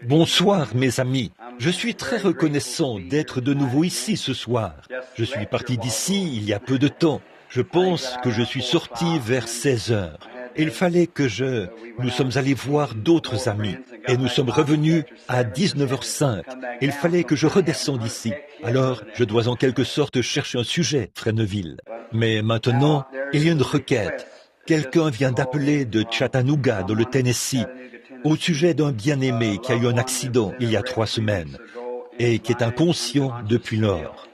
Bonsoir mes amis, je suis très reconnaissant d'être de nouveau ici ce soir. Je suis parti d'ici il y a peu de temps. Je pense que je suis sorti vers 16 heures. Il fallait que Nous sommes allés voir d'autres amis et nous sommes revenus à 19h05. Il fallait que je redescende ici. Alors, je dois en quelque sorte chercher un sujet, Fresneville. Mais maintenant, il y a une requête. Quelqu'un vient d'appeler de Chattanooga, dans le Tennessee, au sujet d'un bien-aimé qui a eu un accident il y a 3 semaines et qui est inconscient depuis lors.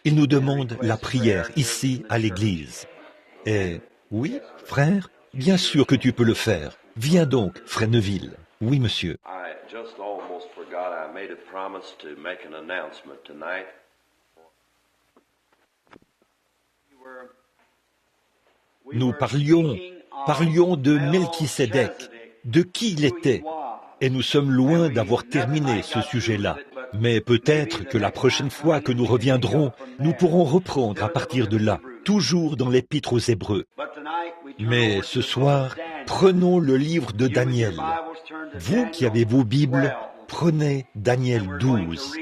Il nous demande la prière ici à l'église. Et oui, frère, bien sûr que tu peux le faire. Viens donc, Fresneville. Oui, monsieur. Nous parlions de Melchisédek, de qui il était, et nous sommes loin d'avoir terminé ce sujet-là. Mais peut-être que la prochaine fois que nous reviendrons, nous pourrons reprendre à partir de là, toujours dans l'Épître aux Hébreux. Mais ce soir, prenons le livre de Daniel. Vous qui avez vos Bibles, prenez Daniel 12.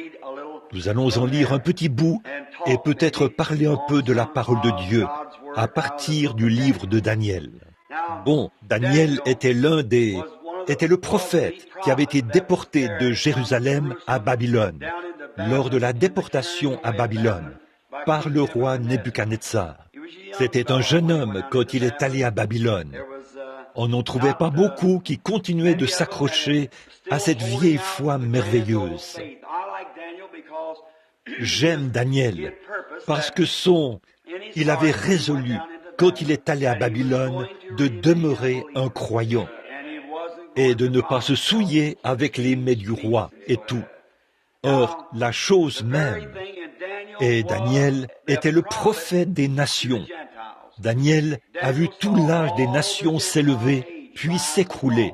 Nous allons en lire un petit bout et peut-être parler un peu de la parole de Dieu à partir du livre de Daniel. Bon, Daniel était le prophète qui avait été déporté de Jérusalem à Babylone, lors de la déportation à Babylone, par le roi Nebuchadnezzar. C'était un jeune homme quand il est allé à Babylone. On n'en trouvait pas beaucoup qui continuaient de s'accrocher à cette vieille foi merveilleuse. J'aime Daniel parce que il avait résolu, quand il est allé à Babylone, de demeurer un croyant et de ne pas se souiller avec les mets du roi et tout. Or, la chose même, et Daniel était le prophète des nations. Daniel a vu tout l'âge des nations s'élever, puis s'écrouler.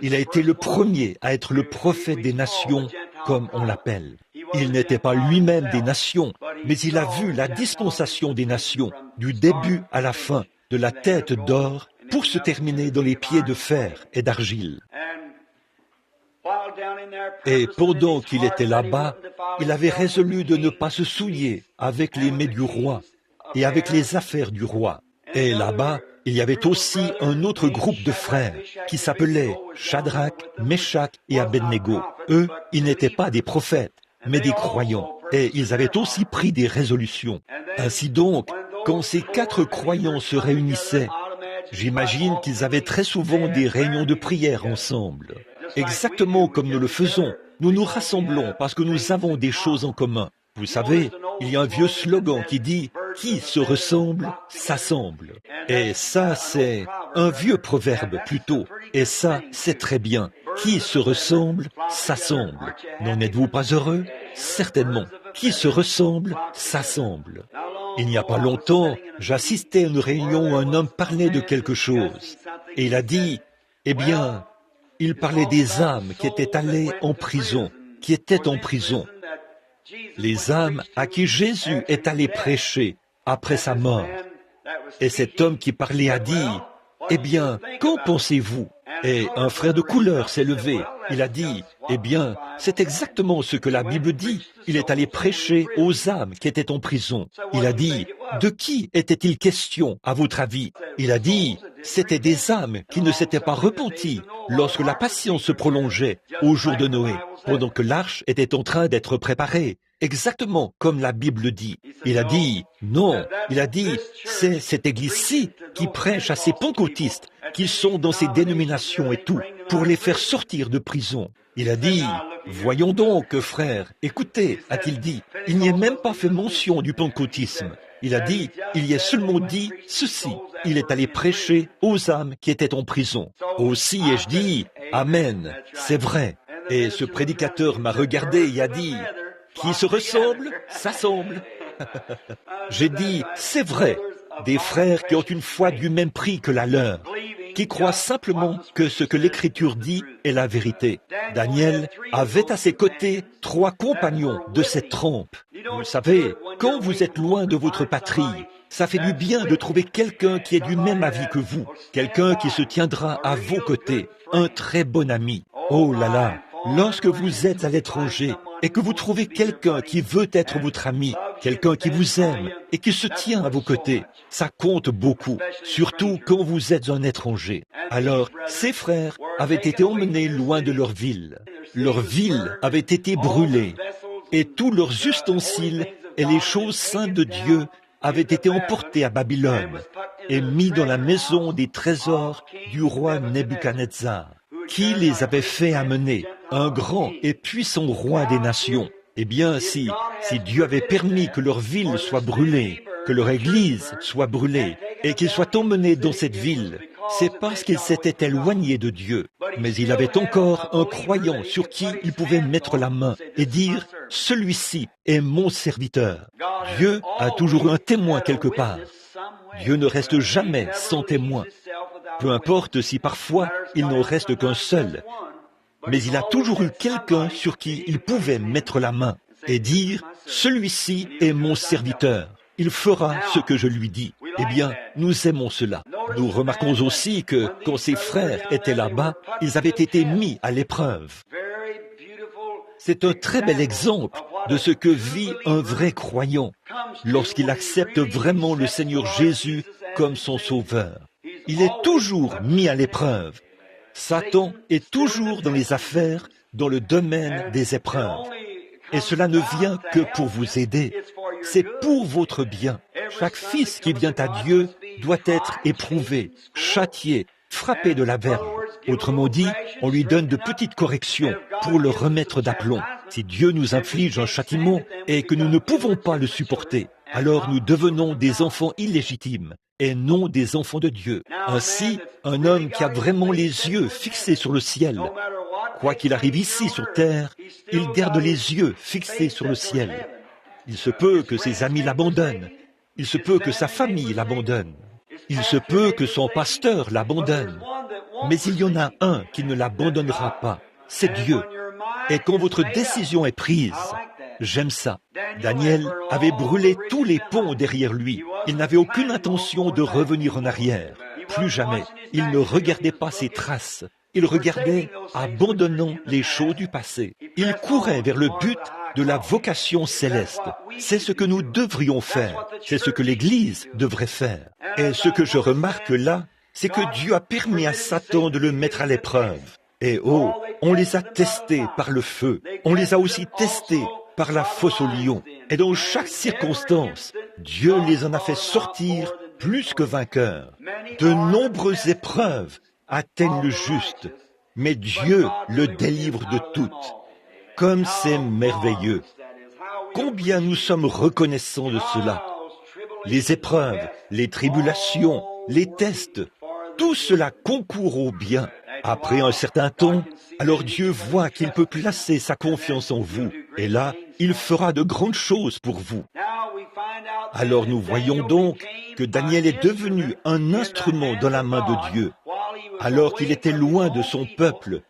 Il a été le premier à être le prophète des nations, comme on l'appelle. Il n'était pas lui-même des nations, mais il a vu la dispensation des nations, du début à la fin, de la tête d'or, pour se terminer dans les pieds de fer et d'argile. Et pendant qu'il était là-bas, il avait résolu de ne pas se souiller avec les mets du roi et avec les affaires du roi. Et là-bas, il y avait aussi un autre groupe de frères qui s'appelaient Shadrach, Meshach et Abednego. Eux, ils n'étaient pas des prophètes, mais des croyants. Et ils avaient aussi pris des résolutions. Ainsi donc, quand ces 4 croyants se réunissaient, j'imagine qu'ils avaient très souvent des réunions de prière ensemble. Exactement comme nous le faisons, nous nous rassemblons parce que nous avons des choses en commun. Vous savez, il y a un vieux slogan qui dit « Qui se ressemble, s'assemble ». Et ça, c'est un vieux proverbe plutôt. Et ça, c'est très bien. Qui se ressemble, s'assemble. N'en êtes-vous pas heureux? Certainement. Qui se ressemble, s'assemble. Il n'y a pas longtemps, j'assistais à une réunion où un homme parlait de quelque chose. Et il a dit, il parlait des âmes qui étaient allées en prison, Les âmes à qui Jésus est allé prêcher après sa mort. Et cet homme qui parlait a dit, qu'en pensez-vous? Et un frère de couleur s'est levé. Il a dit, c'est exactement ce que la Bible dit. Il est allé prêcher aux âmes qui étaient en prison. Il a dit, de qui était-il question, à votre avis? Il a dit, c'était des âmes qui ne s'étaient pas repenties lorsque la patience se prolongeait au jour de Noé, pendant que l'arche était en train d'être préparée. Exactement comme la Bible dit. Il a dit, non, c'est cette église-ci qui prêche à ces pentecôtistes qui sont dans ces dénominations et tout, pour les faire sortir de prison. Il a dit, voyons donc, frère, écoutez, a-t-il dit, il n'y est même pas fait mention du pentecôtisme. Il a dit, il y est seulement dit ceci, il est allé prêcher aux âmes qui étaient en prison. Aussi ai-je dit, Amen, c'est vrai. Et ce prédicateur m'a regardé et a dit, qui se ressemble, s'assemble. J'ai dit, c'est vrai, des frères qui ont une foi du même prix que la leur, qui croient simplement que ce que l'Écriture dit est la vérité. Daniel avait à ses côtés 3 compagnons de cette trempe. Vous savez, quand vous êtes loin de votre patrie, ça fait du bien de trouver quelqu'un qui est du même avis que vous, quelqu'un qui se tiendra à vos côtés, un très bon ami. Oh là là, Lorsque vous êtes à l'étranger et que vous trouvez quelqu'un qui veut être votre ami, quelqu'un qui vous aime et qui se tient à vos côtés, ça compte beaucoup, surtout quand vous êtes un étranger. Alors, ces frères avaient été emmenés loin de leur ville. Leur ville avait été brûlée et tous leurs ustensiles et les choses saintes de Dieu avaient été emportés à Babylone et mis dans la maison des trésors du roi Nebuchadnezzar, qui les avait fait amener, un grand et puissant roi des nations. Eh bien, si Dieu avait permis que leur ville soit brûlée, que leur église soit brûlée, et qu'ils soient emmenés dans cette ville, c'est parce qu'ils s'étaient éloignés de Dieu. Mais il avait encore un croyant sur qui il pouvait mettre la main et dire « Celui-ci est mon serviteur ». Dieu a toujours un témoin quelque part. Dieu ne reste jamais sans témoin. Peu importe si parfois il n'en reste qu'un seul. Mais il a toujours eu quelqu'un sur qui il pouvait mettre la main et dire « Celui-ci est mon serviteur. Il fera ce que je lui dis ». Eh bien, nous aimons cela. Nous remarquons aussi que, quand ses frères étaient là-bas, ils avaient été mis à l'épreuve. C'est un très bel exemple de ce que vit un vrai croyant lorsqu'il accepte vraiment le Seigneur Jésus comme son sauveur. Il est toujours mis à l'épreuve. Satan est toujours dans les affaires, dans le domaine des épreuves. Et cela ne vient que pour vous aider. C'est pour votre bien. Chaque fils qui vient à Dieu doit être éprouvé, châtié, frappé de la verge. Autrement dit, on lui donne de petites corrections pour le remettre d'aplomb. Si Dieu nous inflige un châtiment et que nous ne pouvons pas le supporter, alors nous devenons des enfants illégitimes et non des enfants de Dieu. Ainsi, un homme qui a vraiment les yeux fixés sur le ciel, quoi qu'il arrive ici sur terre, il garde les yeux fixés sur le ciel. Il se peut que ses amis l'abandonnent, il se peut que sa famille l'abandonne, il se peut que son pasteur l'abandonne, mais il y en a un qui ne l'abandonnera pas, c'est Dieu. Et quand votre décision est prise, j'aime ça. Daniel avait brûlé tous les ponts derrière lui. Il n'avait aucune intention de revenir en arrière. Plus jamais. Il ne regardait pas ses traces. Il regardait, abandonnant les choses du passé. Il courait vers le but de la vocation céleste. C'est ce que nous devrions faire. C'est ce que l'Église devrait faire. Et ce que je remarque là, c'est que Dieu a permis à Satan de le mettre à l'épreuve. Et oh, on les a testés par le feu. On les a aussi testés par la fosse au lion. Et dans chaque circonstance, Dieu les en a fait sortir plus que vainqueurs. De nombreuses épreuves atteignent le juste, mais Dieu le délivre de toutes. Comme c'est merveilleux. Combien nous sommes reconnaissants de cela. Les épreuves, les tribulations, les tests, tout cela concourt au bien. Après un certain temps, alors Dieu voit qu'il peut placer sa confiance en vous. Et là, il fera de grandes choses pour vous. Alors nous voyons donc que Daniel est devenu un instrument dans la main de Dieu, alors qu'il était loin de son peuple,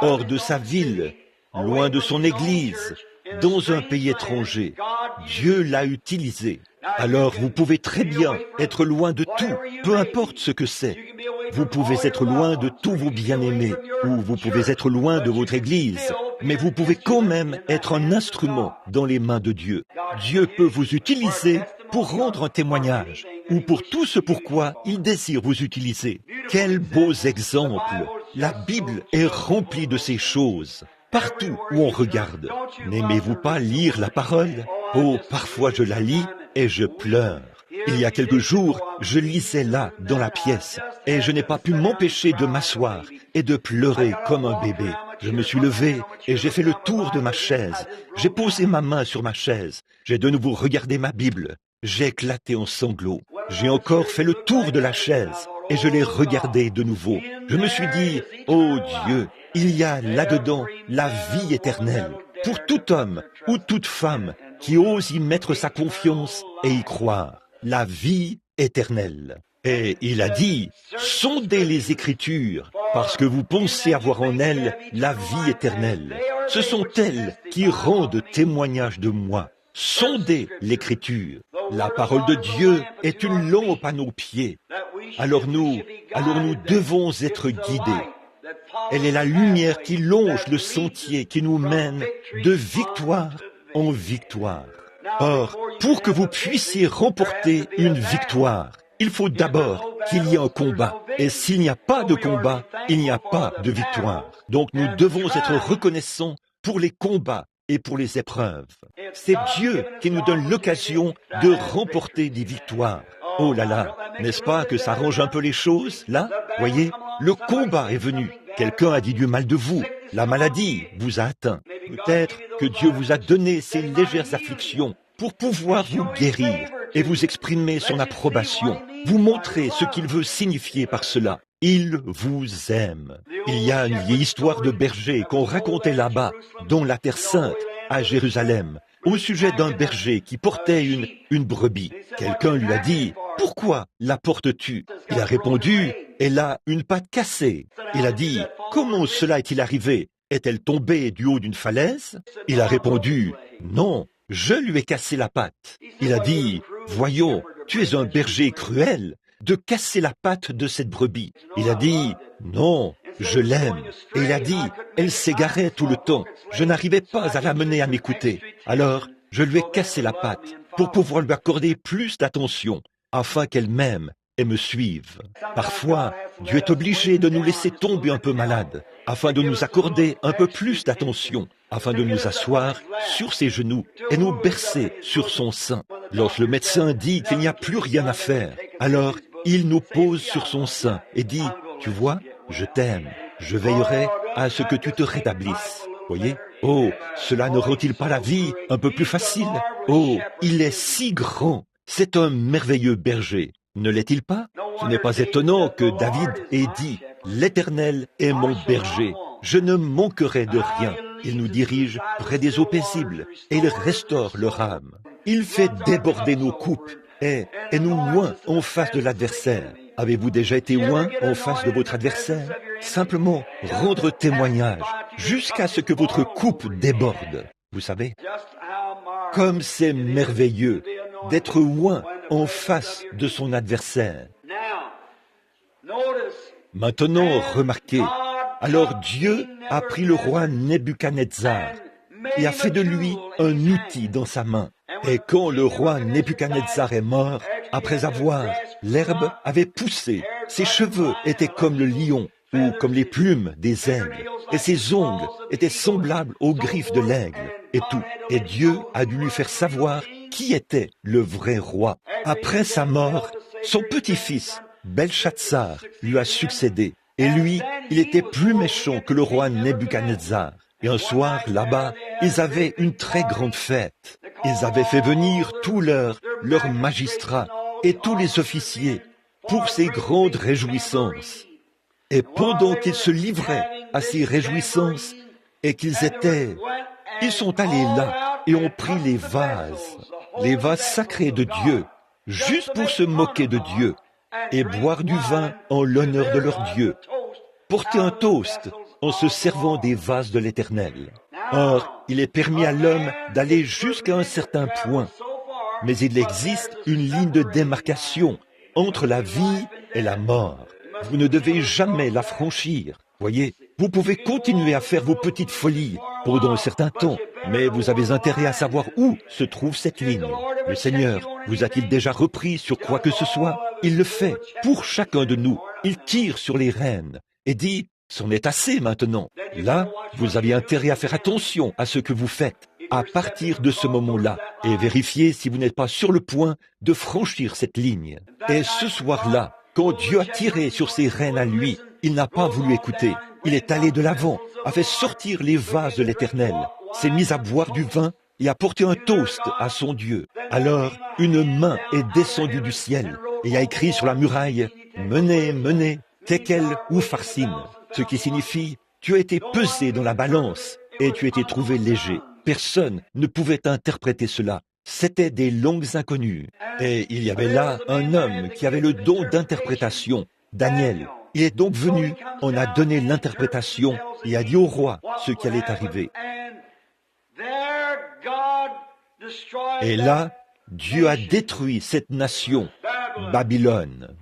hors de sa ville, loin de son église, dans un pays étranger. Dieu l'a utilisé. Alors vous pouvez très bien être loin de tout, peu importe ce que c'est. Vous pouvez être loin de tous vos bien-aimés, ou vous pouvez être loin de votre église, mais vous pouvez quand même être un instrument dans les mains de Dieu. Dieu peut vous utiliser pour rendre un témoignage, ou pour tout ce pourquoi il désire vous utiliser. Quels beaux exemples! La Bible est remplie de ces choses. Partout où on regarde. N'aimez-vous pas lire la parole? Oh, parfois je la lis et je pleure. Il y a quelques jours, je lisais là, dans la pièce, et je n'ai pas pu m'empêcher de m'asseoir et de pleurer comme un bébé. Je me suis levé et j'ai fait le tour de ma chaise. J'ai posé ma main sur ma chaise. J'ai de nouveau regardé ma Bible. J'ai éclaté en sanglots. J'ai encore fait le tour de la chaise et je l'ai regardée de nouveau. Je me suis dit, oh Dieu, il y a là-dedans la vie éternelle pour tout homme ou toute femme qui ose y mettre sa confiance et y croire. La vie éternelle. Et il a dit, sondez les Écritures, parce que vous pensez avoir en elles la vie éternelle. Ce sont elles qui rendent témoignage de moi. Sondez l'Écriture. La parole de Dieu est une lampe à nos pieds. Alors nous devons être guidés. Elle est la lumière qui longe le sentier qui nous mène de victoire en victoire. Or, pour que vous puissiez remporter une victoire, il faut d'abord qu'il y ait un combat. Et s'il n'y a pas de combat, il n'y a pas de victoire. Donc nous devons être reconnaissants pour les combats et pour les épreuves. C'est Dieu qui nous donne l'occasion de remporter des victoires. Oh là là, n'est-ce pas que ça arrange un peu les choses, là? Voyez, le combat est venu. Quelqu'un a dit du mal de vous. La maladie vous a atteint. Peut-être que Dieu vous a donné ces légères afflictions pour pouvoir vous guérir et vous exprimer son approbation, vous montrer ce qu'il veut signifier par cela. Il vous aime. Il y a une vieille histoire de berger qu'on racontait là-bas, dans la Terre Sainte, à Jérusalem, au sujet d'un berger qui portait une brebis. Quelqu'un lui a dit, « Pourquoi la portes-tu » Il a répondu, « Elle a une patte cassée. » Il a dit, « Comment cela est-il arrivé? Est-elle tombée du haut d'une falaise ?» Il a répondu, « Non, je lui ai cassé la patte. » Il a dit, « Voyons, tu es un berger cruel de casser la patte de cette brebis. » Il a dit, « Non, je l'aime. » Et il a dit, « Elle s'égarait tout le temps. Je n'arrivais pas à l'amener à m'écouter. Alors, je lui ai cassé la patte pour pouvoir lui accorder plus d'attention, afin qu'elle m'aime et me suive. » Parfois, Dieu est obligé de nous laisser tomber un peu malades, afin de nous accorder un peu plus d'attention, afin de nous asseoir sur ses genoux et nous bercer sur son sein. Lorsque le médecin dit qu'il n'y a plus rien à faire, alors il nous pose sur son sein et dit, « Tu vois, je t'aime, je veillerai à ce que tu te rétablisses. » Voyez? Oh, cela ne rend-il pas la vie un peu plus facile? Oh, il est si grand, c'est un merveilleux berger. Ne l'est-il pas? Ce n'est pas étonnant que David ait dit, « L'Éternel est mon berger, je ne manquerai de rien. Il nous dirige près des eaux paisibles et il restaure leur âme. Il fait déborder nos coupes et nous oint en face de l'adversaire. » Avez-vous déjà été oint en face de votre adversaire? Simplement rendre témoignage jusqu'à ce que votre coupe déborde. Vous savez, comme c'est merveilleux d'être oint en face de son adversaire. Maintenant, remarquez, alors Dieu a pris le roi Nebuchadnezzar et a fait de lui un outil dans sa main. Et quand le roi Nebuchadnezzar est mort, après avoir, l'herbe avait poussé, ses cheveux étaient comme le lion ou comme les plumes des aigles, et ses ongles étaient semblables aux griffes de l'aigle, et tout. Et Dieu a dû lui faire savoir qui était le vrai roi. Après sa mort, son petit-fils, Belshazzar, lui a succédé. Et lui, il était plus méchant que le roi Nebuchadnezzar. Et un soir, là-bas, ils avaient une très grande fête. Ils avaient fait venir tous leurs magistrats et tous les officiers pour ces grandes réjouissances. Et pendant qu'ils se livraient à ces réjouissances et ils sont allés là et ont pris les vases sacrés de Dieu, juste pour se moquer de Dieu et boire du vin en l'honneur de leur Dieu, porter un toast en se servant des vases de l'Éternel. Or, il est permis à l'homme d'aller jusqu'à un certain point, mais il existe une ligne de démarcation entre la vie et la mort. Vous ne devez jamais la franchir. Voyez, vous pouvez continuer à faire vos petites folies pendant un certain temps, mais vous avez intérêt à savoir où se trouve cette ligne. Le Seigneur vous a-t-il déjà repris sur quoi que ce soit? Il le fait pour chacun de nous. Il tire sur les rênes et dit, c'en est assez maintenant. Là, vous avez intérêt à faire attention à ce que vous faites à partir de ce moment-là et vérifier si vous n'êtes pas sur le point de franchir cette ligne. Et ce soir-là, quand Dieu a tiré sur ses rênes à lui, il n'a pas voulu écouter. Il est allé de l'avant, a fait sortir les vases de l'Éternel, s'est mis à boire du vin et a porté un toast à son Dieu. Alors, une main est descendue du ciel et a écrit sur la muraille « Menez, menez, Tekel ou Farsim », ce qui signifie « Tu as été pesé dans la balance et tu as été trouvé léger ». Personne ne pouvait interpréter cela. C'étaient des langues inconnues. Et il y avait là un homme qui avait le don d'interprétation, Daniel. Il est donc venu, on a donné l'interprétation et a dit au roi ce qui allait arriver. Et là, Dieu a détruit cette nation, Babylone.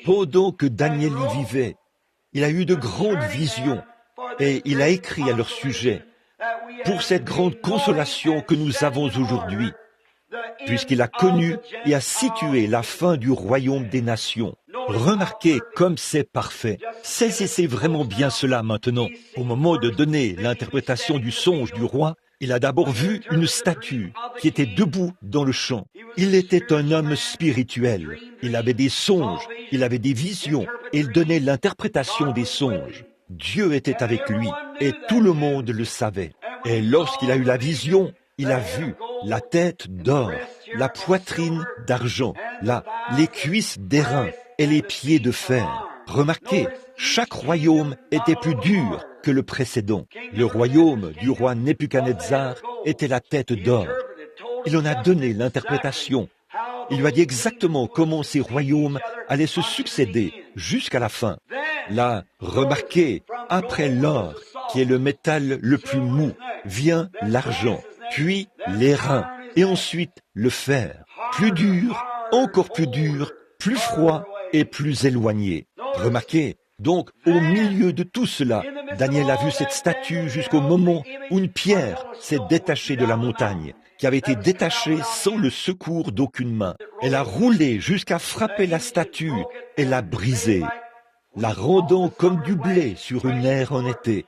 Pendant que Daniel y vivait, il a eu de grandes visions et il a écrit à leur sujet pour cette grande consolation que nous avons aujourd'hui, puisqu'il a connu et a situé la fin du royaume des nations. Remarquez comme c'est parfait. Saisissez vraiment bien cela maintenant. Au moment de donner l'interprétation du songe du roi, il a d'abord vu une statue qui était debout dans le champ. Il était un homme spirituel. Il avait des songes, il avait des visions, et il donnait l'interprétation des songes. Dieu était avec lui, et tout le monde le savait. Et lorsqu'il a eu la vision, il a vu la tête d'or, la poitrine d'argent, les cuisses d'airain et les pieds de fer. Remarquez, chaque royaume était plus dur que le précédent. Le royaume du roi Nebuchadnezzar était la tête d'or. Il en a donné l'interprétation. Il lui a dit exactement comment ces royaumes allaient se succéder jusqu'à la fin. Là, remarquez, après l'or, qui est le métal le plus mou, vient l'argent, puis l'airain, et ensuite le fer. Plus dur, encore plus dur, plus froid et plus éloigné. Remarquez, donc, au milieu de tout cela, Daniel a vu cette statue jusqu'au moment où une pierre s'est détachée de la montagne, qui avait été détachée sans le secours d'aucune main. Elle a roulé jusqu'à frapper la statue et l'a brisée, la rendant comme du blé sur une aire en été.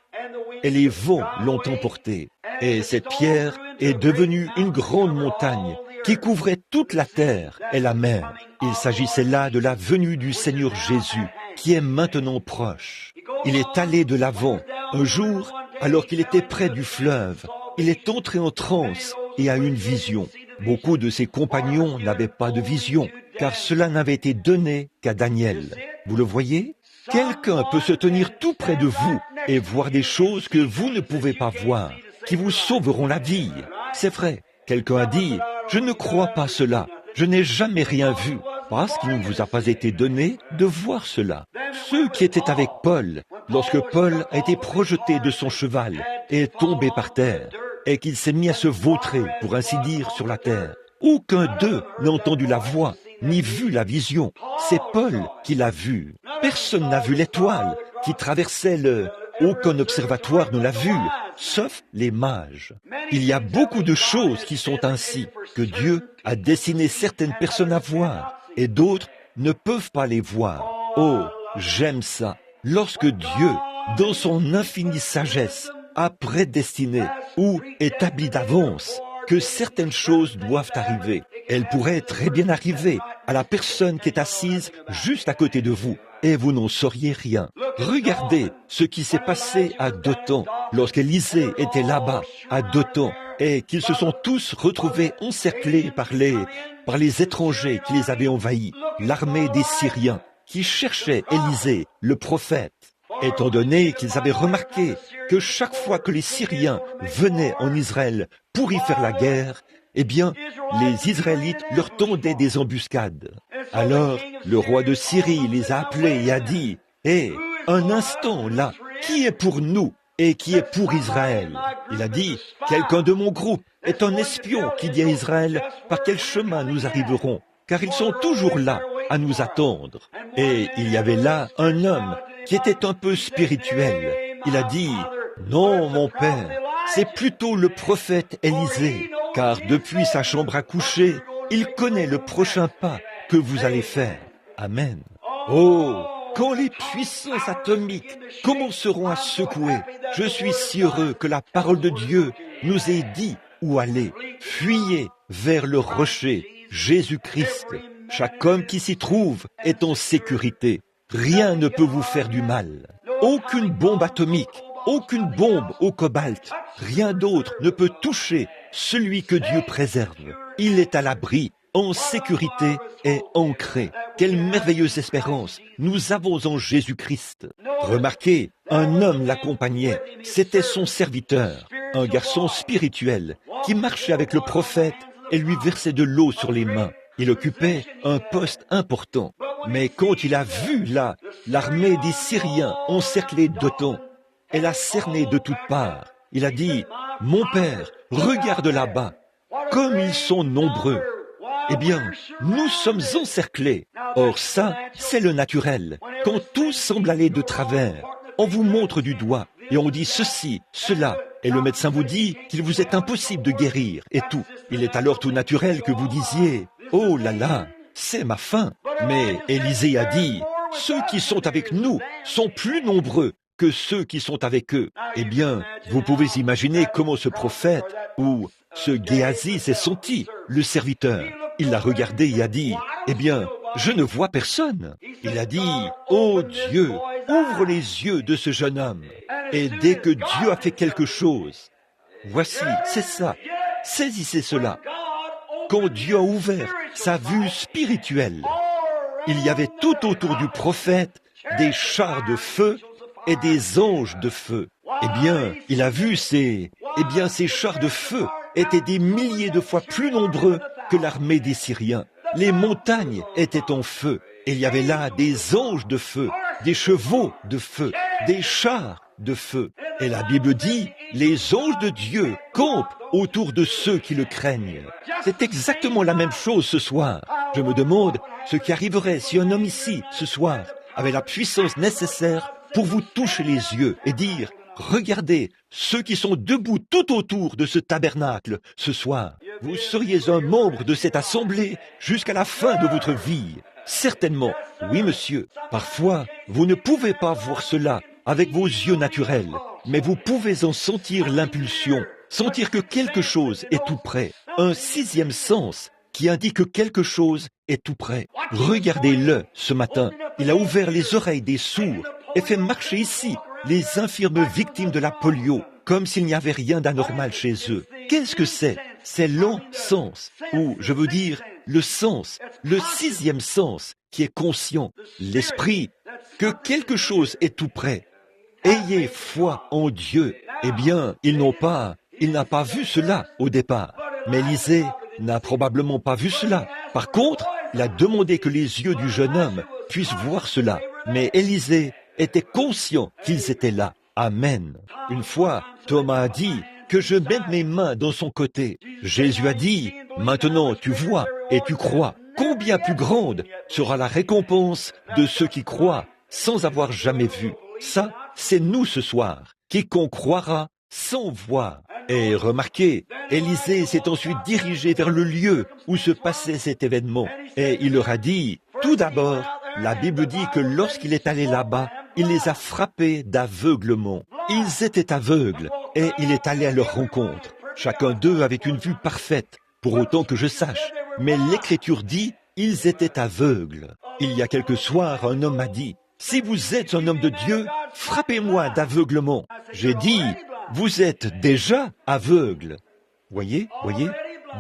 Et les vents l'ont emportée. Et cette pierre est devenue une grande montagne qui couvrait toute la terre et la mer. Il s'agissait là de la venue du Seigneur Jésus, qui est maintenant proche. Il est allé de l'avant. Un jour, alors qu'il était près du fleuve, il est entré en transe et a eu une vision. Beaucoup de ses compagnons n'avaient pas de vision, car cela n'avait été donné qu'à Daniel. Vous le voyez ? Quelqu'un peut se tenir tout près de vous et voir des choses que vous ne pouvez pas voir, qui vous sauveront la vie. C'est vrai. Quelqu'un a dit, « Je ne crois pas cela. Je n'ai jamais rien vu. » Parce qu'il ne vous a pas été donné de voir cela. Ceux qui étaient avec Paul, lorsque Paul a été projeté de son cheval et est tombé par terre, et qu'il s'est mis à se vautrer, pour ainsi dire, sur la terre, aucun d'eux n'a entendu la voix, ni vu la vision. C'est Paul qui l'a vu. Personne n'a vu l'étoile qui traversait le... Aucun observatoire ne l'a vu, sauf les mages. Il y a beaucoup de choses qui sont ainsi, que Dieu a destiné certaines personnes à voir, et d'autres ne peuvent pas les voir. Oh, j'aime ça. Lorsque Dieu, dans son infinie sagesse, a prédestiné ou établi d'avance que certaines choses doivent arriver, elles pourraient très bien arriver à la personne qui est assise juste à côté de vous, et vous n'en sauriez rien. Regardez ce qui s'est passé à Dothan, lorsqu'Élisée était là-bas, à Dothan, et qu'ils se sont tous retrouvés encerclés par les étrangers qui les avaient envahis, l'armée des Syriens, qui cherchait Élisée, le prophète. Étant donné qu'ils avaient remarqué que chaque fois que les Syriens venaient en Israël pour y faire la guerre, eh bien, les Israélites leur tendaient des embuscades. Alors, le roi de Syrie les a appelés et a dit, « Hé, un instant là, qui est pour nous et qui est pour Israël ?» Il a dit, « Quelqu'un de mon groupe est un espion qui dit à Israël par quel chemin nous arriverons, car ils sont toujours là à nous attendre. » Et il y avait là un homme qui était un peu spirituel. Il a dit, « Non, mon père, c'est plutôt le prophète Élisée, car depuis sa chambre à coucher, il connaît le prochain pas que vous allez faire. » Amen. Oh, quand les puissances atomiques commenceront à secouer, je suis si heureux que la parole de Dieu nous ait dit où aller. Fuyez vers le rocher, Jésus-Christ. Chaque homme qui s'y trouve est en sécurité. Rien ne peut vous faire du mal. Aucune bombe atomique, aucune bombe au cobalt, rien d'autre ne peut toucher celui que Dieu préserve. Il est à l'abri, en sécurité et ancré. Quelle merveilleuse espérance nous avons en Jésus-Christ. Remarquez, un homme l'accompagnait. C'était son serviteur, un garçon spirituel qui marchait avec le prophète et lui versait de l'eau sur les mains. Il occupait un poste important. Mais quand il a vu là l'armée des Syriens encercler Dothan, elle a cerné de toutes parts. Il a dit, « Mon père, regarde là-bas, comme ils sont nombreux. » Eh bien, nous sommes encerclés. Or ça, c'est le naturel. Quand tout semble aller de travers, on vous montre du doigt et on dit ceci, cela, et le médecin vous dit qu'il vous est impossible de guérir et tout. Il est alors tout naturel que vous disiez « Oh là là, c'est ma fin !» Mais Élisée a dit « Ceux qui sont avec nous sont plus nombreux que ceux qui sont avec eux. » Eh bien, vous pouvez imaginer comment ce prophète ou ce Géasi s'est senti, le serviteur. Il l'a regardé et a dit « Eh bien, je ne vois personne. » Il a dit « Oh Dieu, ouvre les yeux de ce jeune homme. » Et dès que Dieu a fait quelque chose, voici, c'est ça, saisissez cela. Quand Dieu a ouvert sa vue spirituelle, il y avait tout autour du prophète des chars de feu et des anges de feu. Eh bien, il a vu ces chars de feu étaient des milliers de fois plus nombreux que l'armée des Syriens. Les montagnes étaient en feu. Et il y avait là des anges de feu, des chevaux de feu, des chars de feu. Et la Bible dit, les anges de Dieu campent autour de ceux qui le craignent. C'est exactement la même chose ce soir. Je me demande ce qui arriverait si un homme ici, ce soir, avait la puissance nécessaire pour vous toucher les yeux et dire, regardez ceux qui sont debout tout autour de ce tabernacle ce soir. Vous seriez un membre de cette assemblée jusqu'à la fin de votre vie. Certainement, oui monsieur. Parfois, vous ne pouvez pas voir cela avec vos yeux naturels, mais vous pouvez en sentir l'impulsion, sentir que quelque chose est tout près. Un sixième sens qui indique que quelque chose est tout près. Regardez-le ce matin. Il a ouvert les oreilles des sourds et fait marcher ici les infirmes victimes de la polio, comme s'il n'y avait rien d'anormal chez eux. Qu'est-ce que c'est? C'est l'encens, ou je veux dire le sens, le sixième sens qui est conscient, l'esprit, que quelque chose est tout près. Ayez foi en Dieu. Eh bien, il n'a pas vu cela au départ. Mais Élisée n'a probablement pas vu cela. Par contre, il a demandé que les yeux du jeune homme puissent voir cela. Mais Élisée était conscient qu'ils étaient là. Amen. Une fois, Thomas a dit que je mette mes mains dans son côté. Jésus a dit, maintenant tu vois et tu crois. Combien plus grande sera la récompense de ceux qui croient sans avoir jamais vu. Ça, c'est nous ce soir. Quiconque croira sans voir. Et remarquez, Élisée s'est ensuite dirigé vers le lieu où se passait cet événement. Et il leur a dit, tout d'abord, la Bible dit que lorsqu'il est allé là-bas, il les a frappés d'aveuglement. Ils étaient aveugles et il est allé à leur rencontre. Chacun d'eux avait une vue parfaite, pour autant que je sache. Mais l'Écriture dit, ils étaient aveugles. Il y a quelques soirs, un homme m'a dit, si vous êtes un homme de Dieu, frappez-moi d'aveuglement. J'ai dit, vous êtes déjà aveugle. Voyez,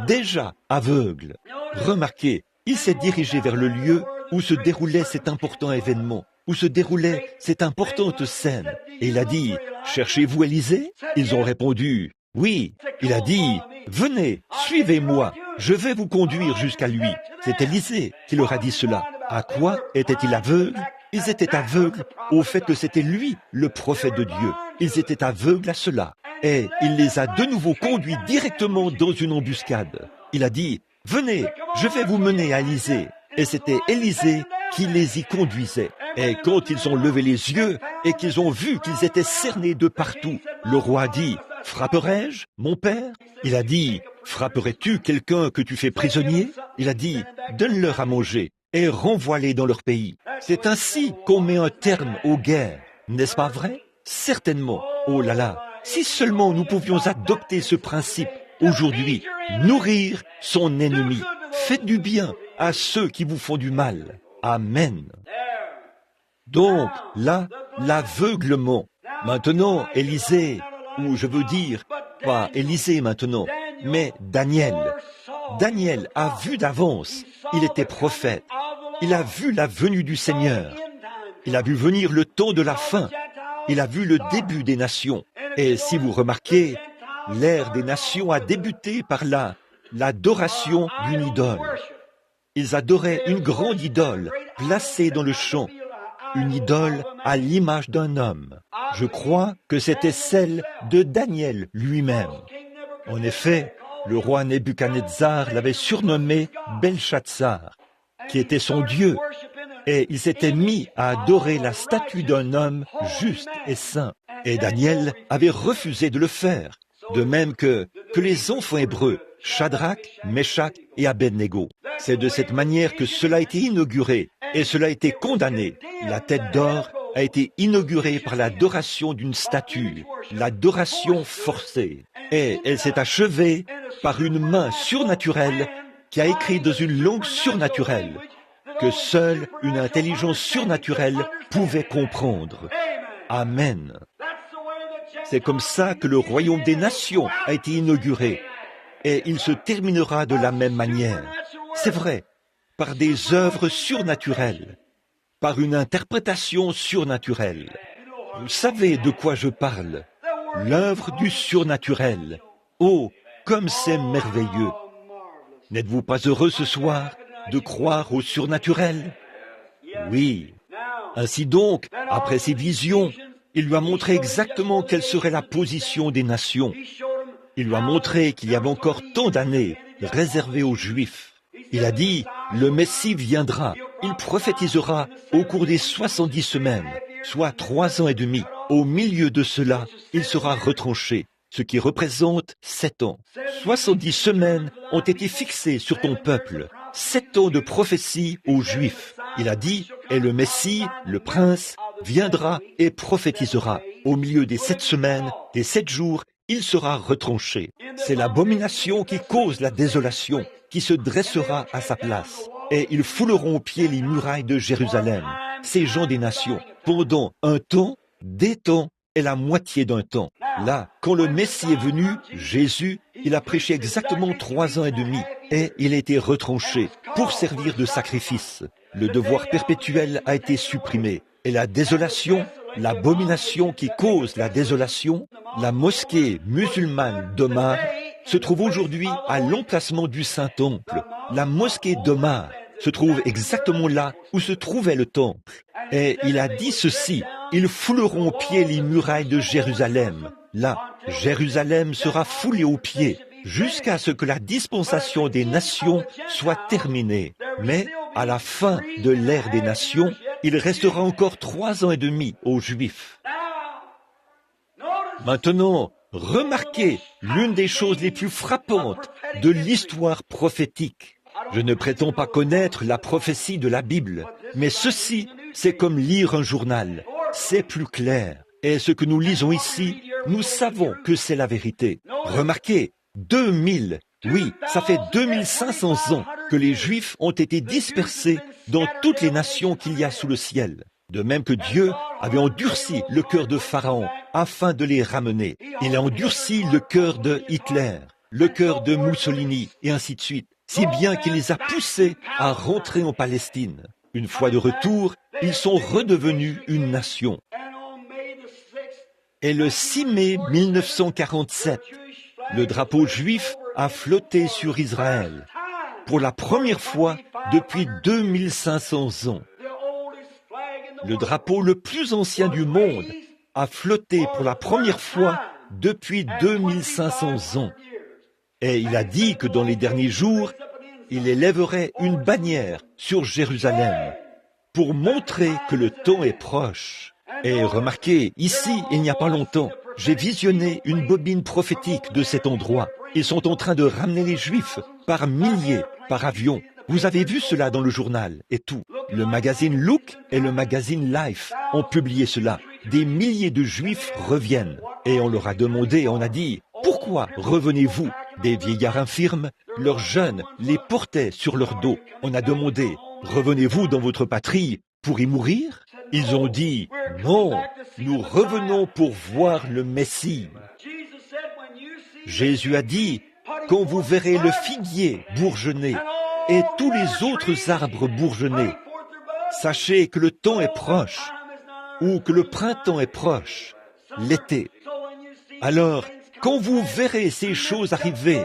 déjà aveugle. Remarquez, il s'est dirigé vers le lieu où se déroulait cet important événement, où se déroulait cette importante scène. Et il a dit, cherchez-vous Élisée? Ils ont répondu, oui. Il a dit, venez, suivez-moi, je vais vous conduire jusqu'à lui. C'est Élisée qui leur a dit cela. À quoi était-il aveugle? Ils étaient aveugles au fait que c'était lui, le prophète de Dieu. Ils étaient aveugles à cela. Et il les a de nouveau conduits directement dans une embuscade. Il a dit, venez, je vais vous mener à Élisée. Et c'était Élisée qui les y conduisait. Et quand ils ont levé les yeux et qu'ils ont vu qu'ils étaient cernés de partout, le roi a dit, frapperai-je, mon père? Il a dit, frapperais-tu quelqu'un que tu fais prisonnier? Il a dit, donne-leur à manger et renvoie-les dans leur pays. C'est ainsi qu'on met un terme aux guerres, n'est-ce pas vrai? Certainement. Oh là là, si seulement nous pouvions adopter ce principe aujourd'hui, nourrir son ennemi. Faites du bien à ceux qui vous font du mal. Amen. Donc, là, l'aveuglement. Maintenant, Élisée, ou je veux dire, pas Élisée maintenant, mais Daniel. Daniel a vu d'avance, il était prophète. Il a vu la venue du Seigneur. Il a vu venir le temps de la fin. Il a vu le début des nations. Et si vous remarquez, l'ère des nations a débuté par l'adoration d'une idole. Ils adoraient une grande idole placée dans le champ, une idole à l'image d'un homme. Je crois que c'était celle de Daniel lui-même. En effet, le roi Nebuchadnezzar l'avait surnommé Belshazzar, qui était son Dieu, et il s'était mis à adorer la statue d'un homme juste et saint. Et Daniel avait refusé de le faire, de même que les enfants hébreux, Shadrach, Meshach et Abednego. C'est de cette manière que cela a été inauguré, et cela a été condamné. La tête d'or a été inaugurée par l'adoration d'une statue, l'adoration forcée. Et elle s'est achevée par une main surnaturelle qui a écrit dans une langue surnaturelle que seule une intelligence surnaturelle pouvait comprendre. Amen. C'est comme ça que le royaume des nations a été inauguré, et il se terminera de la même manière. C'est vrai, par des œuvres surnaturelles, par une interprétation surnaturelle. Vous savez de quoi je parle, l'œuvre du surnaturel. Oh, comme c'est merveilleux! N'êtes-vous pas heureux ce soir de croire au surnaturel? Oui. Ainsi donc, après ces visions, il lui a montré exactement quelle serait la position des nations. Il lui a montré qu'il y avait encore tant d'années réservées aux Juifs. Il a dit, le Messie viendra, il prophétisera au cours des 70 semaines, soit 3 ans et demi. Au milieu de cela, il sera retranché, ce qui représente 7 ans. 70 semaines ont été fixées sur ton peuple, 7 ans de prophétie aux Juifs. Il a dit, et le Messie, le Prince, viendra et prophétisera. Au milieu des 7 semaines, des 7 jours, il sera retranché. C'est l'abomination qui cause la désolation, qui se dressera à sa place. Et ils fouleront aux pieds les murailles de Jérusalem, ces gens des nations, pendant un temps, des temps et la moitié d'un temps. Là, quand le Messie est venu, Jésus, il a prêché exactement 3 ans et demi, et il a été retranché pour servir de sacrifice. Le devoir perpétuel a été supprimé, et la désolation, l'abomination qui cause la désolation, la mosquée musulmane d'Omar, se trouve aujourd'hui à l'emplacement du Saint-Temple. La mosquée d'Omar se trouve exactement là où se trouvait le temple. Et il a dit ceci, ils fouleront aux pieds les murailles de Jérusalem. Là, Jérusalem sera foulée aux pieds jusqu'à ce que la dispensation des nations soit terminée. Mais à la fin de l'ère des nations, il restera encore 3 ans et demi aux Juifs. Maintenant, remarquez l'une des choses les plus frappantes de l'histoire prophétique. Je ne prétends pas connaître la prophétie de la Bible, mais ceci, c'est comme lire un journal. C'est plus clair. Et ce que nous lisons ici, nous savons que c'est la vérité. Remarquez, 2000, oui, ça fait 2500 ans que les Juifs ont été dispersés dans toutes les nations qu'il y a sous le ciel. De même que Dieu avait endurci le cœur de Pharaon afin de les ramener. Il a endurci le cœur de Hitler, le cœur de Mussolini, et ainsi de suite, si bien qu'il les a poussés à rentrer en Palestine. Une fois de retour, ils sont redevenus une nation. Et le 6 mai 1947, le drapeau juif a flotté sur Israël pour la première fois depuis 2500 ans. Le drapeau le plus ancien du monde a flotté pour la première fois depuis 2500 ans. Et il a dit que dans les derniers jours, il élèverait une bannière sur Jérusalem pour montrer que le temps est proche. Et remarquez, ici, il n'y a pas longtemps, j'ai visionné une bobine prophétique de cet endroit. Ils sont en train de ramener les Juifs par milliers, par avion. Vous avez vu cela dans le journal et tout. Le magazine Look et le magazine Life ont publié cela. Des milliers de Juifs reviennent. Et on leur a demandé, on a dit, pourquoi revenez-vous? Des vieillards infirmes, leurs jeunes les portaient sur leur dos. On a demandé, revenez-vous dans votre patrie pour y mourir? Ils ont dit, non, nous revenons pour voir le Messie. Jésus a dit, quand vous verrez le figuier bourgeonner et tous les autres arbres bourgeonner, sachez que le temps est proche, ou que le printemps est proche, l'été. Alors, quand vous verrez ces choses arriver,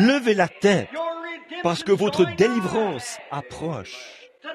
levez la tête, parce que votre délivrance approche.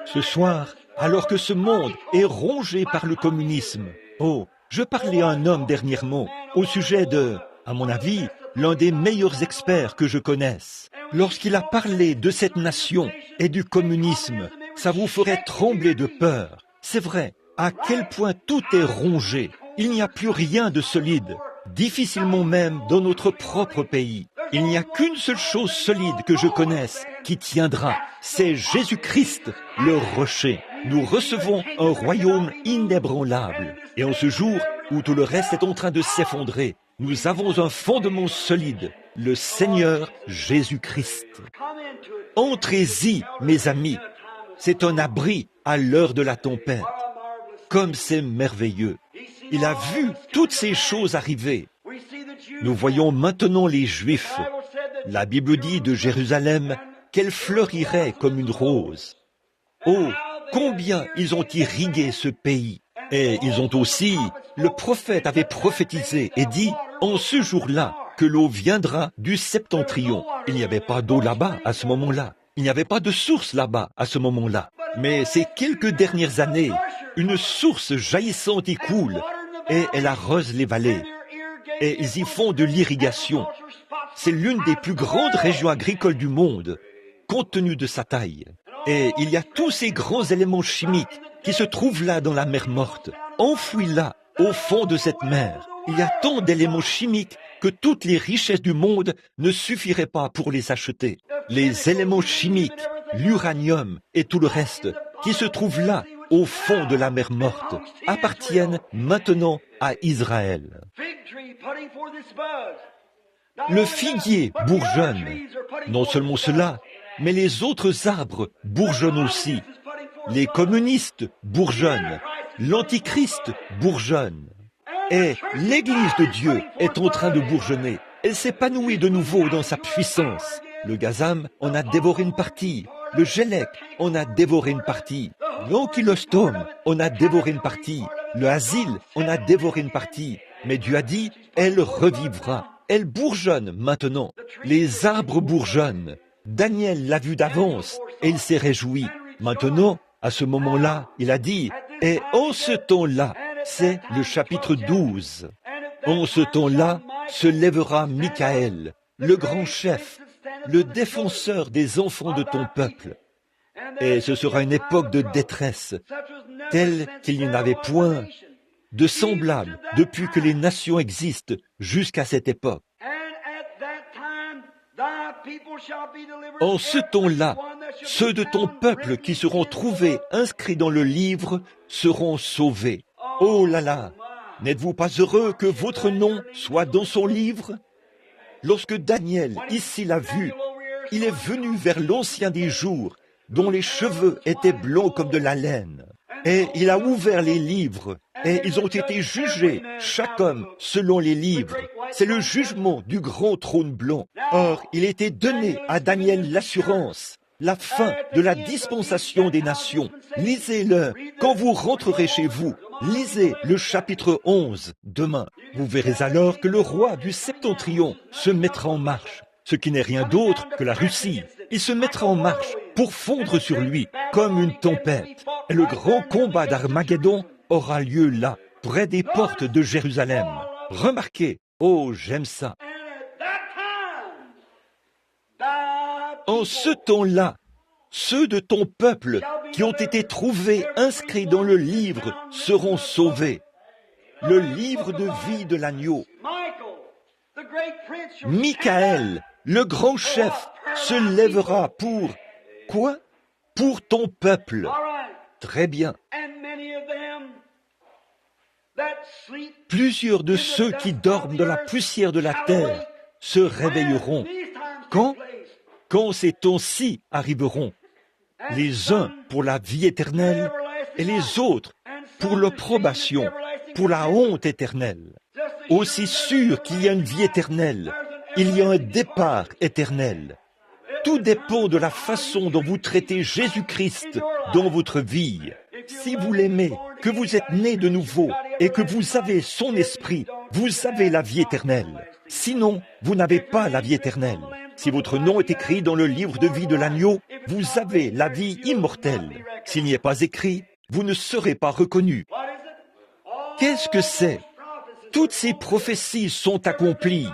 Ce soir, alors que ce monde est rongé par le communisme, oh, je parlais à un homme dernièrement au sujet de, à mon avis, l'un des meilleurs experts que je connaisse. Lorsqu'il a parlé de cette nation et du communisme, Ça vous ferait trembler de peur. C'est vrai, à quel point tout est rongé. Il n'y a plus rien de solide, difficilement même dans notre propre pays. Il n'y a qu'une seule chose solide que je connaisse qui tiendra, c'est Jésus-Christ, le rocher. Nous recevons un royaume inébranlable. Et en ce jour où tout le reste est en train de s'effondrer, nous avons un fondement solide, le Seigneur Jésus-Christ. Entrez-y, mes amis. C'est un abri à l'heure de la tempête. Comme c'est merveilleux. Il a vu toutes ces choses arriver. Nous voyons maintenant les Juifs. La Bible dit de Jérusalem qu'elle fleurirait comme une rose. Oh, combien ils ont irrigué ce pays. Et ils ont aussi, le prophète avait prophétisé et dit, en ce jour-là, que l'eau viendra du septentrion. Il n'y avait pas d'eau là-bas à ce moment-là. Il n'y avait pas de source là-bas à ce moment-là. Mais ces quelques dernières années, une source jaillissante y coule et elle arrose les vallées. Et ils y font de l'irrigation. C'est l'une des plus grandes régions agricoles du monde, compte tenu de sa taille. Et il y a tous ces grands éléments chimiques qui se trouvent là dans la mer Morte, enfouis là, au fond de cette mer. Il y a tant d'éléments chimiques que toutes les richesses du monde ne suffiraient pas pour les acheter. Les éléments chimiques, l'uranium et tout le reste, qui se trouvent là, au fond de la mer Morte, appartiennent maintenant à Israël. Le figuier bourgeonne. Non seulement cela, mais les autres arbres bourgeonnent aussi. Les communistes bourgeonnent. L'Antichrist bourgeonne. Et l'Église de Dieu est en train de bourgeonner. Elle s'épanouit de nouveau dans sa puissance. Le gazam en a dévoré une partie. Le gélec en a dévoré une partie. L'ankylostome en a dévoré une partie. Le asile en a dévoré une partie. Mais Dieu a dit, elle revivra. Elle bourgeonne maintenant. Les arbres bourgeonnent. Daniel l'a vu d'avance et il s'est réjoui. Maintenant, à ce moment-là, il a dit, et en ce temps-là, c'est le chapitre 12. En ce temps-là se lèvera Michaël, le grand chef, le défenseur des enfants de ton peuple. Et ce sera une époque de détresse, telle qu'il n'y en avait point de semblable depuis que les nations existent jusqu'à cette époque. En ce temps-là, ceux de ton peuple qui seront trouvés inscrits dans le livre seront sauvés. Oh là là, n'êtes-vous pas heureux que votre nom soit dans son livre? Lorsque Daniel ici l'a vu, il est venu vers l'Ancien des jours, dont les cheveux étaient blancs comme de la laine. Et il a ouvert les livres, et ils ont été jugés, chaque homme, selon les livres. C'est le jugement du grand trône blanc. Or, il était donné à Daniel l'assurance, la fin de la dispensation des nations. Lisez-le quand vous rentrerez chez vous. Lisez le chapitre 11 demain. Vous verrez alors que le roi du septentrion se mettra en marche, ce qui n'est rien d'autre que la Russie. Il se mettra en marche pour fondre sur lui comme une tempête. Et le grand combat d'Armageddon aura lieu là, près des portes de Jérusalem. Remarquez, oh j'aime ça. En ce temps-là, ceux de ton peuple qui ont été trouvés inscrits dans le livre seront sauvés. Le livre de vie de l'agneau. Michaël, le grand chef, se lèvera pour... Quoi? Pour ton peuple. Très bien. Plusieurs de ceux qui dorment dans la poussière de la terre se réveilleront. Quand? Quand ces temps-ci arriveront. Les uns pour la vie éternelle et les autres pour l'opprobation, pour la honte éternelle. Aussi sûr qu'il y a une vie éternelle, il y a un départ éternel. Tout dépend de la façon dont vous traitez Jésus-Christ dans votre vie. Si vous l'aimez, que vous êtes né de nouveau et que vous avez son esprit, vous avez la vie éternelle. Sinon, vous n'avez pas la vie éternelle. Si votre nom est écrit dans le livre de vie de l'agneau, vous avez la vie immortelle. S'il n'y est pas écrit, vous ne serez pas reconnu. Qu'est-ce que c'est? Toutes ces prophéties sont accomplies.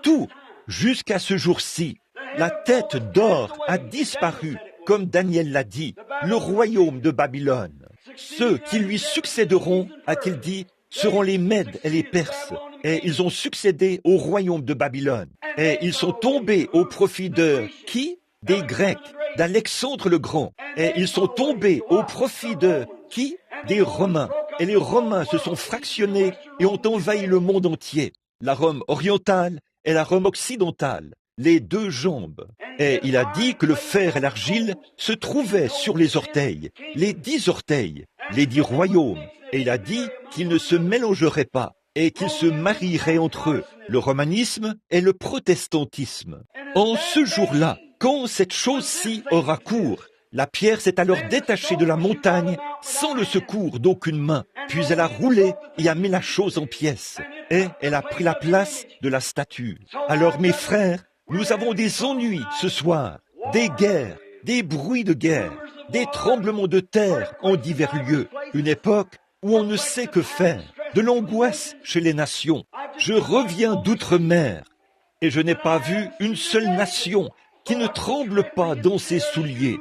Tout, jusqu'à ce jour-ci. La tête d'or a disparu, comme Daniel l'a dit. le royaume de Babylone. Ceux qui lui succéderont, a-t-il dit, seront les Mèdes et les Perses. Et ils ont succédé au royaume de Babylone. Et ils sont tombés au profit de qui? Des Grecs, d'Alexandre le Grand. Et ils sont tombés au profit de qui? Des Romains. Et les Romains se sont fractionnés et ont envahi le monde entier. La Rome orientale et la Rome occidentale. Les deux jambes. Et il a dit que le fer et l'argile se trouvaient sur les orteils, les 10 orteils, les 10 royaumes. Et il a dit qu'ils ne se mélangeraient pas et qu'ils se marieraient entre eux, le romanisme et le protestantisme. En ce jour-là, quand cette chose-ci aura cours, la pierre s'est alors détachée de la montagne sans le secours d'aucune main, puis elle a roulé et a mis la chose en pièces, et elle a pris la place de la statue. Alors mes frères, nous avons des ennuis ce soir, des guerres, des bruits de guerre, des tremblements de terre en divers lieux, une époque où on ne sait que faire, de l'angoisse chez les nations. Je reviens d'outre-mer et je n'ai pas vu une seule nation qui ne tremble pas dans ses souliers.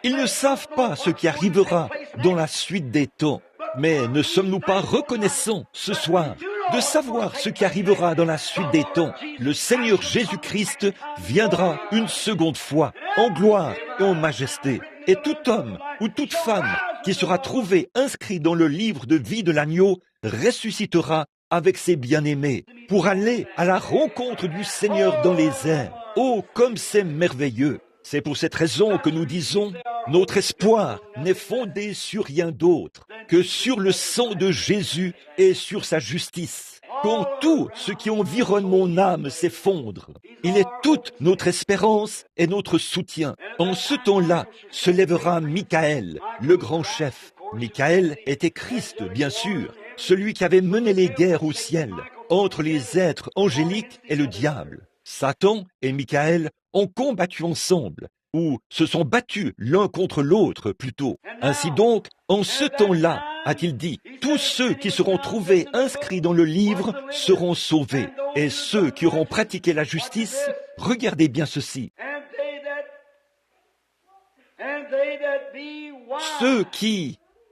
Ils ne savent pas ce qui arrivera dans la suite des temps. Mais ne sommes-nous pas reconnaissants ce soir de savoir ce qui arrivera dans la suite des temps? Le Seigneur Jésus-Christ viendra une seconde fois, en gloire et en majesté. Et tout homme ou toute femme qui sera trouvé inscrit dans le livre de vie de l'agneau ressuscitera avec ses bien-aimés pour aller à la rencontre du Seigneur dans les airs. Oh, comme c'est merveilleux! C'est pour cette raison que nous disons, notre espoir n'est fondé sur rien d'autre que sur le sang de Jésus et sur sa justice. Quand tout ce qui environne mon âme s'effondre, il est toute notre espérance et notre soutien. En ce temps-là se lèvera Michael, le grand chef. Michael était Christ, bien sûr, celui qui avait mené les guerres au ciel, entre les êtres angéliques et le diable. Satan et Michael ont combattu ensemble, ou se sont battus l'un contre l'autre plutôt. Ainsi donc, en ce temps-là, a-t-il dit, tous ceux qui seront trouvés inscrits dans le livre seront sauvés. Et ceux qui auront pratiqué la justice, regardez bien ceci.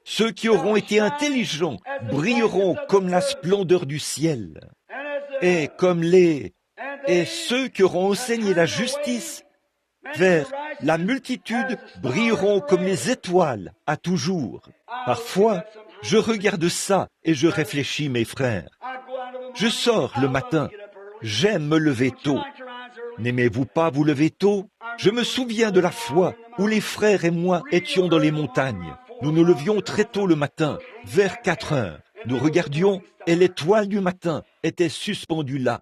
Ceux qui auront été intelligents brilleront comme la splendeur du ciel. Et ceux qui auront enseigné la justice vers la multitude brilleront comme les étoiles à toujours. Parfois, je regarde ça et je réfléchis, mes frères. Je sors le matin. J'aime me lever tôt. N'aimez-vous pas vous lever tôt? Je me souviens de la fois où les frères et moi étions dans les montagnes. Nous nous levions très tôt le matin, vers 4 heures. Nous regardions et l'étoile du matin était suspendue là.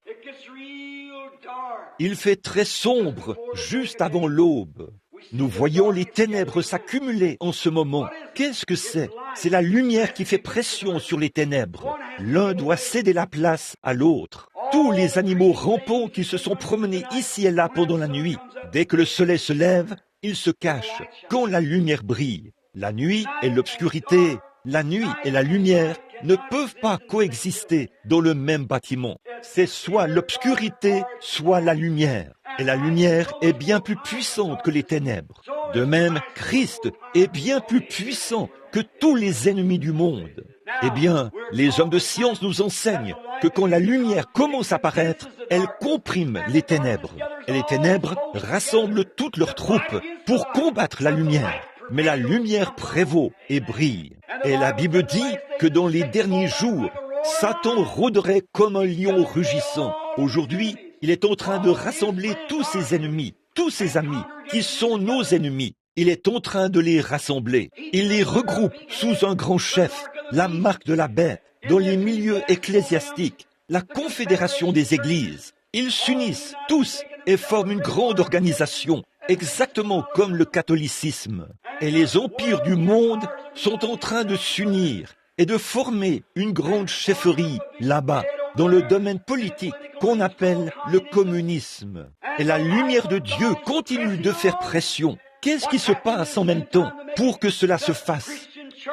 Il fait très sombre juste avant l'aube. Nous voyons les ténèbres s'accumuler en ce moment. Qu'est-ce que c'est? C'est la lumière qui fait pression sur les ténèbres. L'un doit céder la place à l'autre. Tous les animaux rampants qui se sont promenés ici et là pendant la nuit, dès que le soleil se lève, ils se cachent quand la lumière brille. La nuit et l'obscurité, la nuit et la lumière ne peuvent pas coexister dans le même bâtiment. C'est soit l'obscurité, soit la lumière. Et la lumière est bien plus puissante que les ténèbres. De même, Christ est bien plus puissant que tous les ennemis du monde. Eh bien, les hommes de science nous enseignent que quand la lumière commence à paraître, elle comprime les ténèbres. Et les ténèbres rassemblent toutes leurs troupes pour combattre la lumière. Mais la lumière prévaut et brille. Et la Bible dit que dans les derniers jours, Satan rôderait comme un lion rugissant. Aujourd'hui, il est en train de rassembler tous ses ennemis, tous ses amis, qui sont nos ennemis. Il est en train de les rassembler. Il les regroupe sous un grand chef, la marque de la bête, dans les milieux ecclésiastiques, la confédération des églises. Ils s'unissent tous et forment une grande organisation, exactement comme le catholicisme. Et les empires du monde sont en train de s'unir et de former une grande chefferie là-bas, dans le domaine politique qu'on appelle le communisme. Et la lumière de Dieu continue de faire pression. Qu'est-ce qui se passe en même temps pour que cela se fasse?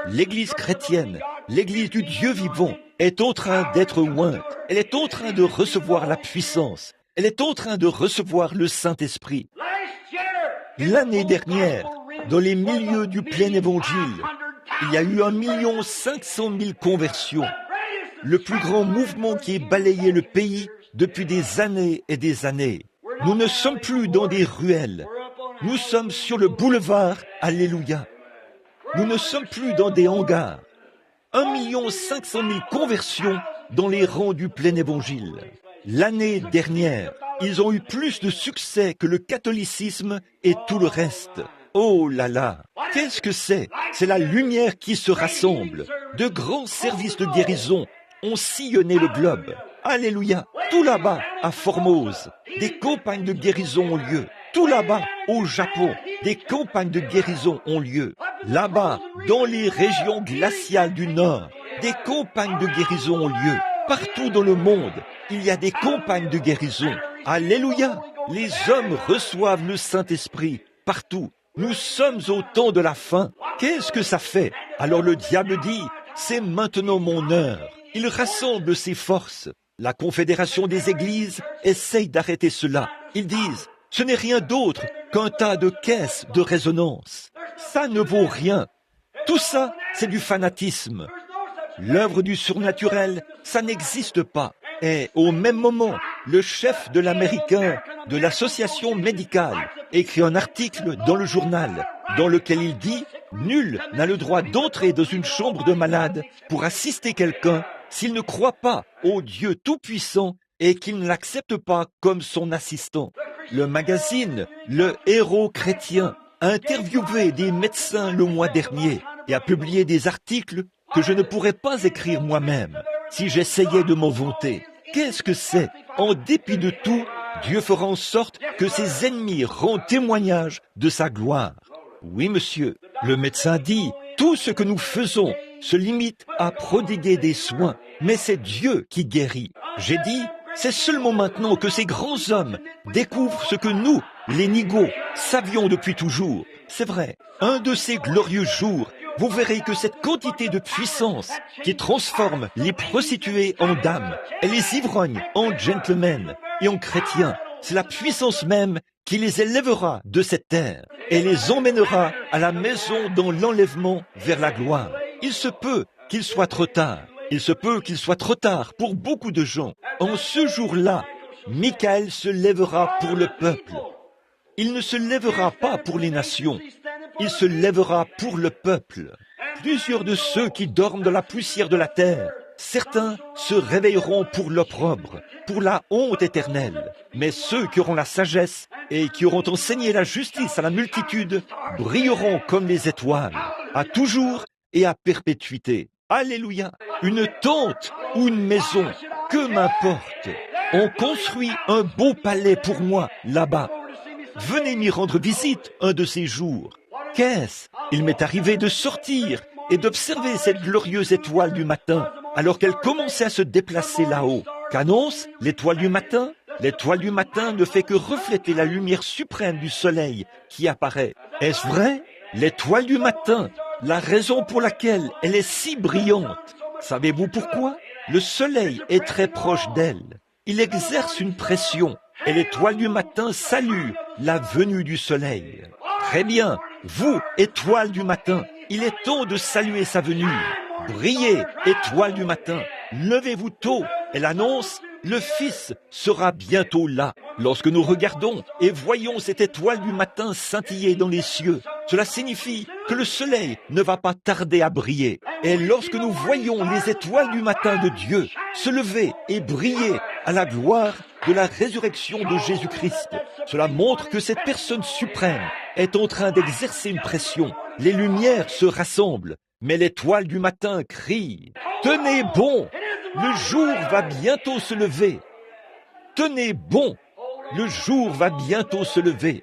L'Église chrétienne, l'Église du Dieu vivant, est en train d'être ointe. Elle est en train de recevoir la puissance. Elle est en train de recevoir le Saint-Esprit. L'année dernière, Dans les milieux du plein évangile, il y a eu 1 500 000 conversions. Le plus grand mouvement qui ait balayé le pays depuis des années et des années. Nous ne sommes plus dans des ruelles. Nous sommes sur le boulevard, alléluia. Nous ne sommes plus dans des hangars. 1 500 000 conversions dans les rangs du plein évangile. L'année dernière, ils ont eu plus de succès que le catholicisme et tout le reste. Oh là là, qu'est-ce que c'est? C'est la lumière qui se rassemble. De grands services de guérison ont sillonné le globe. Alléluia. Tout là-bas, à Formose, des campagnes de guérison ont lieu. Tout là-bas, au Japon, des campagnes de guérison ont lieu. Là-bas, dans les régions glaciales du Nord, des campagnes de guérison ont lieu. Partout dans le monde, il y a des campagnes de guérison. Alléluia. Les hommes reçoivent le Saint-Esprit partout. Nous sommes au temps de la fin. Qu'est-ce que ça fait? Alors le diable dit, c'est maintenant mon heure. Il rassemble ses forces. La Confédération des Églises essaye d'arrêter cela. Ils disent, ce n'est rien d'autre qu'un tas de caisses de résonance. Ça ne vaut rien. Tout ça, c'est du fanatisme. L'œuvre du surnaturel, ça n'existe pas. Et au même moment, le chef de l'américain de l'association médicale écrit un article dans le journal dans lequel il dit « Nul n'a le droit d'entrer dans une chambre de malade pour assister quelqu'un s'il ne croit pas au Dieu Tout-Puissant et qu'il ne l'accepte pas comme son assistant. » Le magazine Le Héros chrétien a interviewé des médecins le mois dernier et a publié des articles que je ne pourrais pas écrire moi-même si j'essayais de m'en vanter. Qu'est-ce que c'est? En dépit de tout, Dieu fera en sorte que ses ennemis rendent témoignage de sa gloire. Oui, monsieur, le médecin dit, tout ce que nous faisons se limite à prodiguer des soins, mais c'est Dieu qui guérit. J'ai dit, c'est seulement maintenant que ces grands hommes découvrent ce que nous, les nigauds, savions depuis toujours. C'est vrai, un de ces glorieux jours, vous verrez que cette quantité de puissance qui transforme les prostituées en dames et les ivrognes en gentlemen et en chrétiens, c'est la puissance même qui les élèvera de cette terre et les emmènera à la maison dans l'enlèvement vers la gloire. Il se peut qu'il soit trop tard. Il se peut qu'il soit trop tard pour beaucoup de gens. En ce jour-là, Michael se lèvera pour le peuple. Il ne se lèvera pas pour les nations. Il se lèvera pour le peuple. Plusieurs de ceux qui dorment dans la poussière de la terre, certains se réveilleront pour l'opprobre, pour la honte éternelle. Mais ceux qui auront la sagesse et qui auront enseigné la justice à la multitude brilleront comme les étoiles, à toujours et à perpétuité. Alléluia! Une tente ou une maison, que m'importe. On construit un beau palais pour moi là-bas. Venez m'y rendre visite un de ces jours. Qu'est-ce? Il m'est arrivé de sortir et d'observer cette glorieuse étoile du matin, alors qu'elle commençait à se déplacer là-haut. Qu'annonce l'étoile du matin? L'étoile du matin ne fait que refléter la lumière suprême du soleil qui apparaît. Est-ce vrai? L'étoile du matin, la raison pour laquelle elle est si brillante. Savez-vous pourquoi? Le soleil est très proche d'elle. Il exerce une pression et l'étoile du matin salue la venue du soleil. Très bien, vous, étoile du matin, il est temps de saluer sa venue. Brillez, étoile du matin, levez-vous tôt. Elle annonce, le Fils sera bientôt là. Lorsque nous regardons et voyons cette étoile du matin scintiller dans les cieux, cela signifie que le soleil ne va pas tarder à briller. Et lorsque nous voyons les étoiles du matin de Dieu se lever et briller à la gloire de la résurrection de Jésus-Christ, cela montre que cette personne suprême est en train d'exercer une pression. Les lumières se rassemblent, mais l'étoile du matin crie « Tenez bon, le jour va bientôt se lever. Tenez bon, le jour va bientôt se lever. »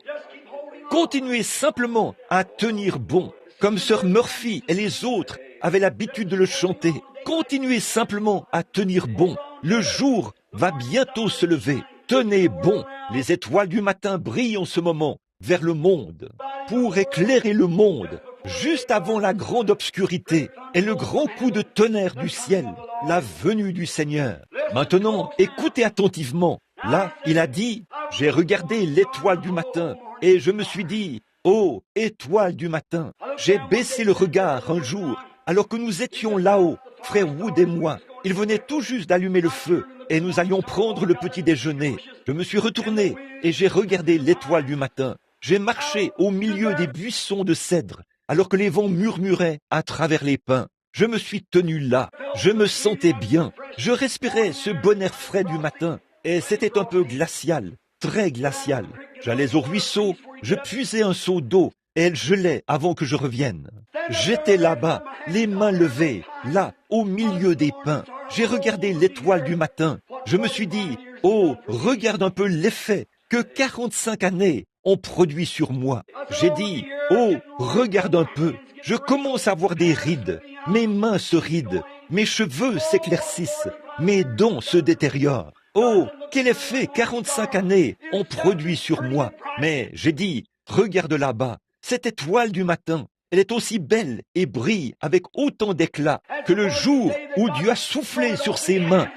Continuez simplement à tenir bon, comme Sœur Murphy et les autres avaient l'habitude de le chanter. Continuez simplement à tenir bon. Le jour va bientôt se lever. Tenez bon. Les étoiles du matin brillent en ce moment vers le monde pour éclairer le monde juste avant la grande obscurité et le grand coup de tonnerre du ciel, la venue du Seigneur. Maintenant, écoutez attentivement. Là, il a dit, j'ai regardé l'étoile du matin et je me suis dit, Ô étoile du matin, j'ai baissé le regard un jour, alors que nous étions là-haut, frère Wood et moi. Il venait tout juste d'allumer le feu, et nous allions prendre le petit déjeuner. Je me suis retourné, et j'ai regardé l'étoile du matin. J'ai marché au milieu des buissons de cèdre, alors que les vents murmuraient à travers les pins. Je me suis tenu là, je me sentais bien, je respirais ce bon air frais du matin, et c'était un peu glacial, très glacial. J'allais au ruisseau, je puisais un seau d'eau, et elle gelait avant que je revienne. J'étais là-bas, les mains levées, là, au milieu des pins. J'ai regardé l'étoile du matin. Je me suis dit, oh, regarde un peu l'effet que 45 années ont produit sur moi. J'ai dit, oh, regarde un peu, je commence à avoir des rides. Mes mains se rident, mes cheveux s'éclaircissent, mes dents se détériorent. Oh, quel effet 45 années ont produit sur moi. Mais j'ai dit, regarde là-bas, cette étoile du matin, elle est aussi belle et brille avec autant d'éclat que le jour où Dieu a soufflé sur ses mains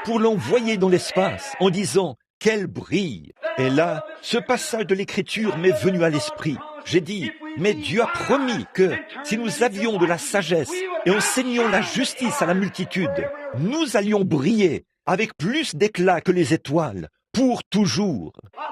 pour l'envoyer dans l'espace en disant « qu'elle brille ». Et là, ce passage de l'Écriture m'est venu à l'esprit. J'ai dit, mais Dieu a promis que si nous avions de la sagesse et enseignions la justice à la multitude, nous allions briller avec plus d'éclat que les étoiles, pour toujours.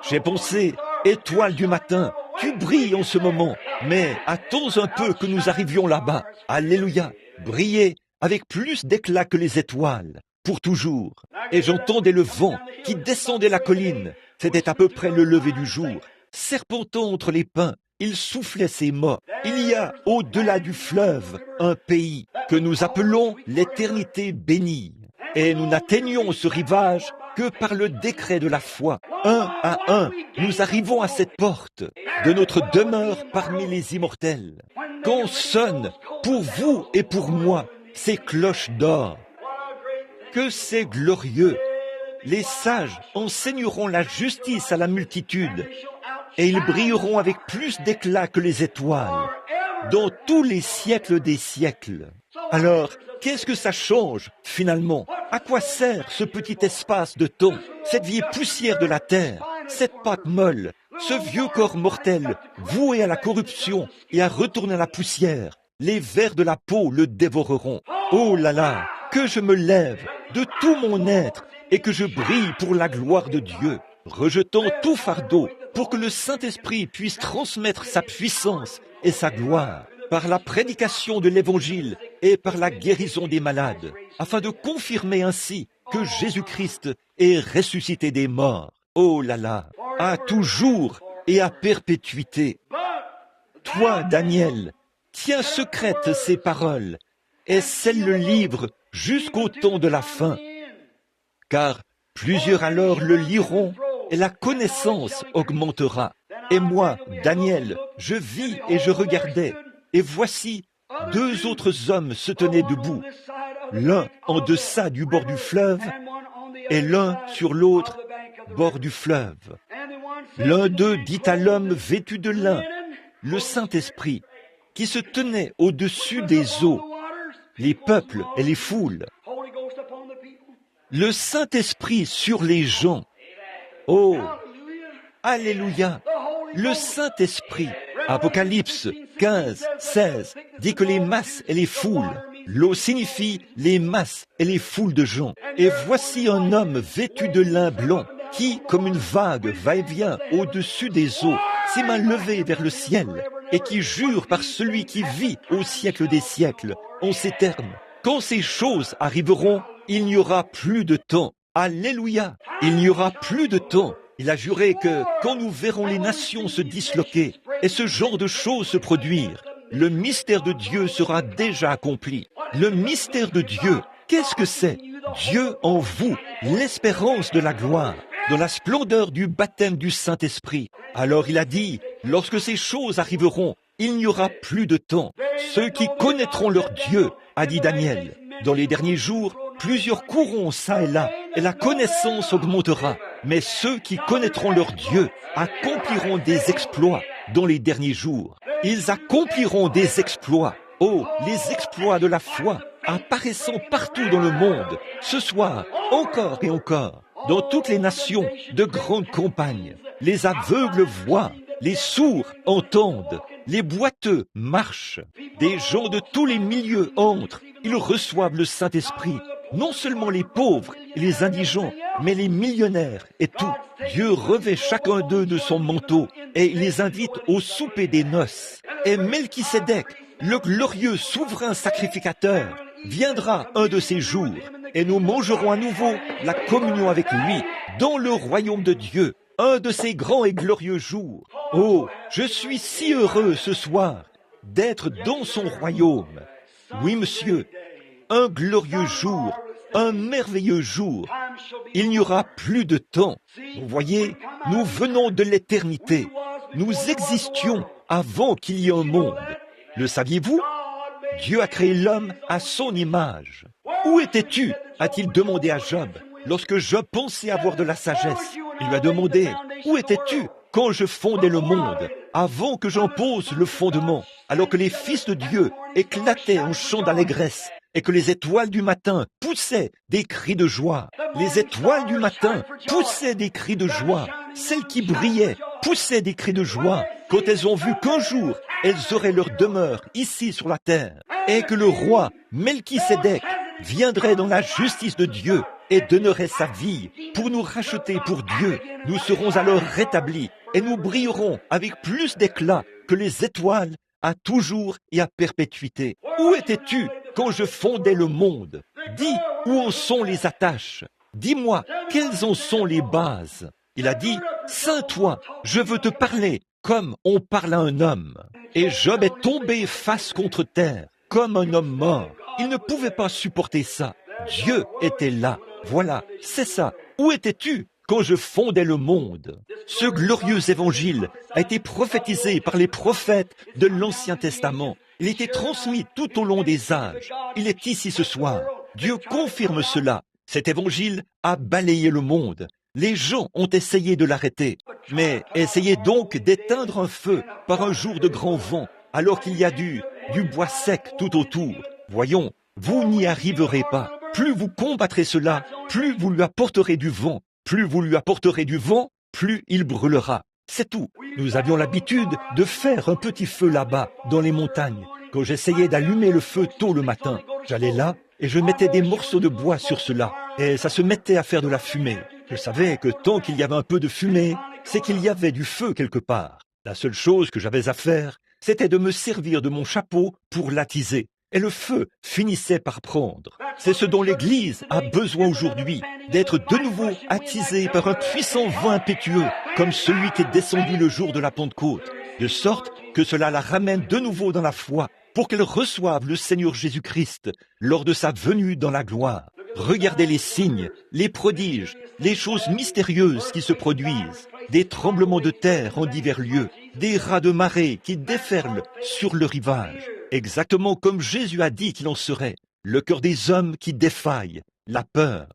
J'ai pensé, étoile du matin, tu brilles en ce moment, mais attends un peu que nous arrivions là-bas. Alléluia, briller avec plus d'éclat que les étoiles, pour toujours. Et j'entendais le vent qui descendait la colline. C'était à peu près le lever du jour. Serpentant entre les pins, il soufflait ses mots. Il y a, au-delà du fleuve, un pays que nous appelons l'éternité bénie. Et nous n'atteignons ce rivage que par le décret de la foi. Un à un, nous arrivons à cette porte de notre demeure parmi les immortels. Quand sonnent, pour vous et pour moi, ces cloches d'or, que c'est glorieux! Les sages enseigneront la justice à la multitude, et ils brilleront avec plus d'éclat que les étoiles, dans tous les siècles des siècles. Alors, qu'est-ce que ça change, finalement? À quoi sert ce petit espace de temps, cette vieille poussière de la terre, cette pâte molle, ce vieux corps mortel, voué à la corruption et à retourner à la poussière? Les vers de la peau le dévoreront. Oh là là, que je me lève de tout mon être et que je brille pour la gloire de Dieu, rejetant tout fardeau pour que le Saint-Esprit puisse transmettre sa puissance et sa gloire par la prédication de l'Évangile et par la guérison des malades, afin de confirmer ainsi que Jésus-Christ est ressuscité des morts. Oh là là, à toujours et à perpétuité. Toi, Daniel, tiens secrètes ces paroles et scelle le livre jusqu'au temps de la fin. Car plusieurs alors le liront et la connaissance augmentera. Et moi, Daniel, je vis et je regardais, et voici, deux autres hommes se tenaient debout, l'un en deçà du bord du fleuve et l'un sur l'autre bord du fleuve. L'un d'eux dit à l'homme vêtu de lin, le Saint-Esprit, qui se tenait au-dessus des eaux, les peuples et les foules. Le Saint-Esprit sur les gens. Oh, alléluia, le Saint-Esprit. Apocalypse 15, 16 dit que les masses et les foules. L'eau signifie les masses et les foules de gens. Et voici un homme vêtu de lin blanc qui, comme une vague, va et vient au-dessus des eaux, ses mains levées vers le ciel, et qui jure par celui qui vit au siècle des siècles, en ces termes. Quand ces choses arriveront, il n'y aura plus de temps. Alléluia! Il n'y aura plus de temps. Il a juré que quand nous verrons les nations se disloquer et ce genre de choses se produire, le mystère de Dieu sera déjà accompli. Le mystère de Dieu, qu'est-ce que c'est? Dieu en vous, l'espérance de la gloire, dans la splendeur du baptême du Saint-Esprit. Alors il a dit, lorsque ces choses arriveront, il n'y aura plus de temps. Ceux qui connaîtront leur Dieu, a dit Daniel, dans les derniers jours, plusieurs courront ça et là, et la connaissance augmentera. Mais ceux qui connaîtront leur Dieu accompliront des exploits dans les derniers jours. Ils accompliront des exploits. Oh, les exploits de la foi apparaissant partout dans le monde, ce soir, encore et encore, dans toutes les nations de grandes campagnes. Les aveugles voient, les sourds entendent, les boiteux marchent, des gens de tous les milieux entrent, ils reçoivent le Saint-Esprit. Non seulement les pauvres et les indigents, mais les millionnaires et tout. Dieu revêt chacun d'eux de son manteau et il les invite au souper des noces. Et Melchisédek, le glorieux souverain sacrificateur, viendra un de ces jours et nous mangerons à nouveau la communion avec lui dans le royaume de Dieu, un de ces grands et glorieux jours. Oh, je suis si heureux ce soir d'être dans son royaume. Oui, monsieur, un glorieux jour, un merveilleux jour. Il n'y aura plus de temps. Vous voyez, nous venons de l'éternité. Nous existions avant qu'il y ait un monde. Le saviez-vous? Dieu a créé l'homme à son image. Où étais-tu? A-t-il demandé à Job. Lorsque Job pensait avoir de la sagesse, il lui a demandé, où étais-tu quand je fondais le monde, avant que j'en pose le fondement, alors que les fils de Dieu éclataient en chants d'allégresse, et que les étoiles du matin poussaient des cris de joie. Les étoiles du matin poussaient des cris de joie. Celles qui brillaient poussaient des cris de joie quand elles ont vu qu'un jour, elles auraient leur demeure ici sur la terre, et que le roi Melchisédek viendrait dans la justice de Dieu et donnerait sa vie pour nous racheter pour Dieu. Nous serons alors rétablis et nous brillerons avec plus d'éclat que les étoiles à toujours et à perpétuité. Où étais-tu quand je fondais le monde? Dis, où en sont les attaches? Dis-moi, quelles en sont les bases? Il a dit, Saint toi, je veux te parler comme on parle à un homme. Et Job est tombé face contre terre, comme un homme mort. Il ne pouvait pas supporter ça. Dieu était là. Voilà, c'est ça. Où étais-tu quand je fondais le monde? Ce glorieux évangile a été prophétisé par les prophètes de l'Ancien Testament. Il a été transmis tout au long des âges. Il est ici ce soir. Dieu confirme cela. Cet évangile a balayé le monde. Les gens ont essayé de l'arrêter. Mais essayez donc d'éteindre un feu par un jour de grand vent, alors qu'il y a du bois sec tout autour. Voyons, vous n'y arriverez pas. Plus vous combattrez cela, plus vous lui apporterez du vent. Plus vous lui apporterez du vent, plus il brûlera. C'est tout. Nous avions l'habitude de faire un petit feu là-bas, dans les montagnes. Quand j'essayais d'allumer le feu tôt le matin, j'allais là et je mettais des morceaux de bois sur cela. Et ça se mettait à faire de la fumée. Je savais que tant qu'il y avait un peu de fumée, c'est qu'il y avait du feu quelque part. La seule chose que j'avais à faire, c'était de me servir de mon chapeau pour l'attiser. Et le feu finissait par prendre. C'est ce dont l'Église a besoin aujourd'hui, d'être de nouveau attisée par un puissant vent impétueux, comme celui qui est descendu le jour de la Pentecôte, de sorte que cela la ramène de nouveau dans la foi, pour qu'elle reçoive le Seigneur Jésus-Christ lors de sa venue dans la gloire. Regardez les signes, les prodiges, les choses mystérieuses qui se produisent, des tremblements de terre en divers lieux, des rats de marée qui déferlent sur le rivage, exactement comme Jésus a dit qu'il en serait. Le cœur des hommes qui défaille, la peur.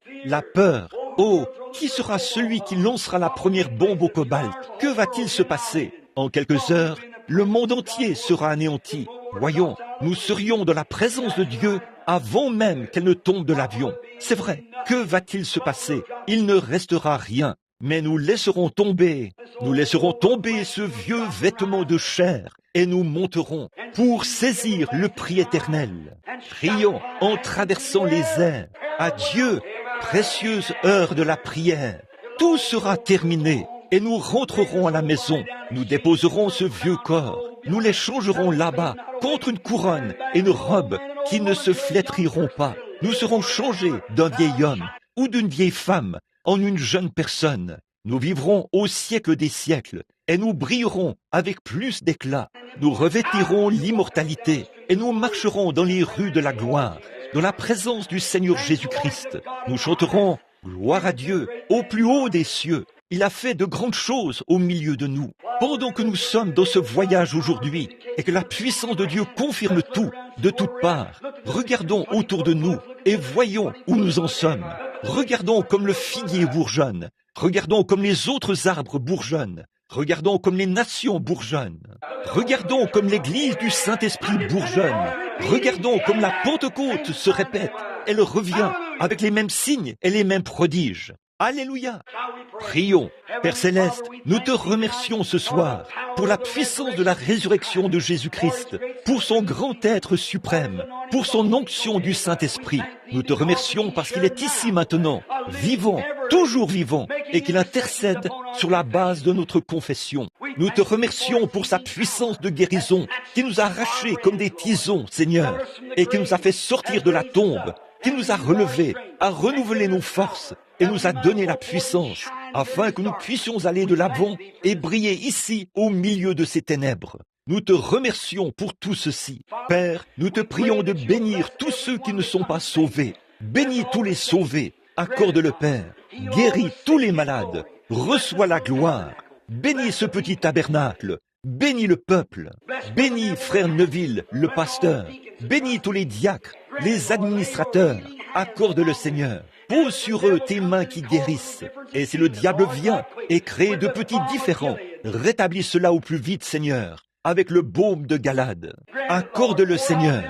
Oh, qui sera celui qui lancera la première bombe au cobalt? Que va-t-il se passer? En quelques heures, le monde entier sera anéanti. Voyons, nous serions dans la présence de Dieu avant même qu'elle ne tombe de l'avion. C'est vrai, que va-t-il se passer? Il ne restera rien, mais nous laisserons tomber ce vieux vêtement de chair et nous monterons pour saisir le prix éternel. Prions en traversant les airs. Adieu, précieuse heure de la prière. Tout sera terminé et nous rentrerons à la maison. Nous déposerons ce vieux corps. Nous les changerons là-bas contre une couronne et une robe qui ne se flétriront pas. Nous serons changés d'un vieil homme ou d'une vieille femme en une jeune personne. Nous vivrons au siècle des siècles et nous brillerons avec plus d'éclat. Nous revêtirons l'immortalité et nous marcherons dans les rues de la gloire, dans la présence du Seigneur Jésus-Christ. Nous chanterons « Gloire à Dieu au plus haut des cieux ». Il a fait de grandes choses au milieu de nous. Pendant que nous sommes dans ce voyage aujourd'hui et que la puissance de Dieu confirme tout, de toutes parts, regardons autour de nous et voyons où nous en sommes. Regardons comme le figuier bourgeonne. Regardons comme les autres arbres bourgeonnent. Regardons comme les nations bourgeonnent. Regardons comme l'Église du Saint-Esprit bourgeonne. Regardons comme la Pentecôte se répète. Elle revient avec les mêmes signes et les mêmes prodiges. Alléluia. Prions. Père Céleste, nous te remercions ce soir pour la puissance de la résurrection de Jésus-Christ, pour son grand être suprême, pour son onction du Saint-Esprit. Nous te remercions parce qu'il est ici maintenant, vivant, toujours vivant, et qu'il intercède sur la base de notre confession. Nous te remercions pour sa puissance de guérison qui nous a arrachés comme des tisons, Seigneur, et qui nous a fait sortir de la tombe, qui nous a relevés, a renouvelé nos forces et nous a donné la puissance afin que nous puissions aller de l'avant et briller ici au milieu de ces ténèbres. Nous te remercions pour tout ceci. Père, nous te prions de bénir tous ceux qui ne sont pas sauvés. Bénis tous les sauvés. Accorde le Père. Guéris tous les malades. Reçois la gloire. Bénis ce petit tabernacle. Bénis le peuple. Bénis frère Neville, le pasteur. Bénis tous les diacres, les administrateurs. Accorde le Seigneur. Pose sur eux tes mains qui guérissent. Et si le diable vient et crée de petits différends, rétablis cela au plus vite, Seigneur, avec le baume de Galade. Accorde le Seigneur.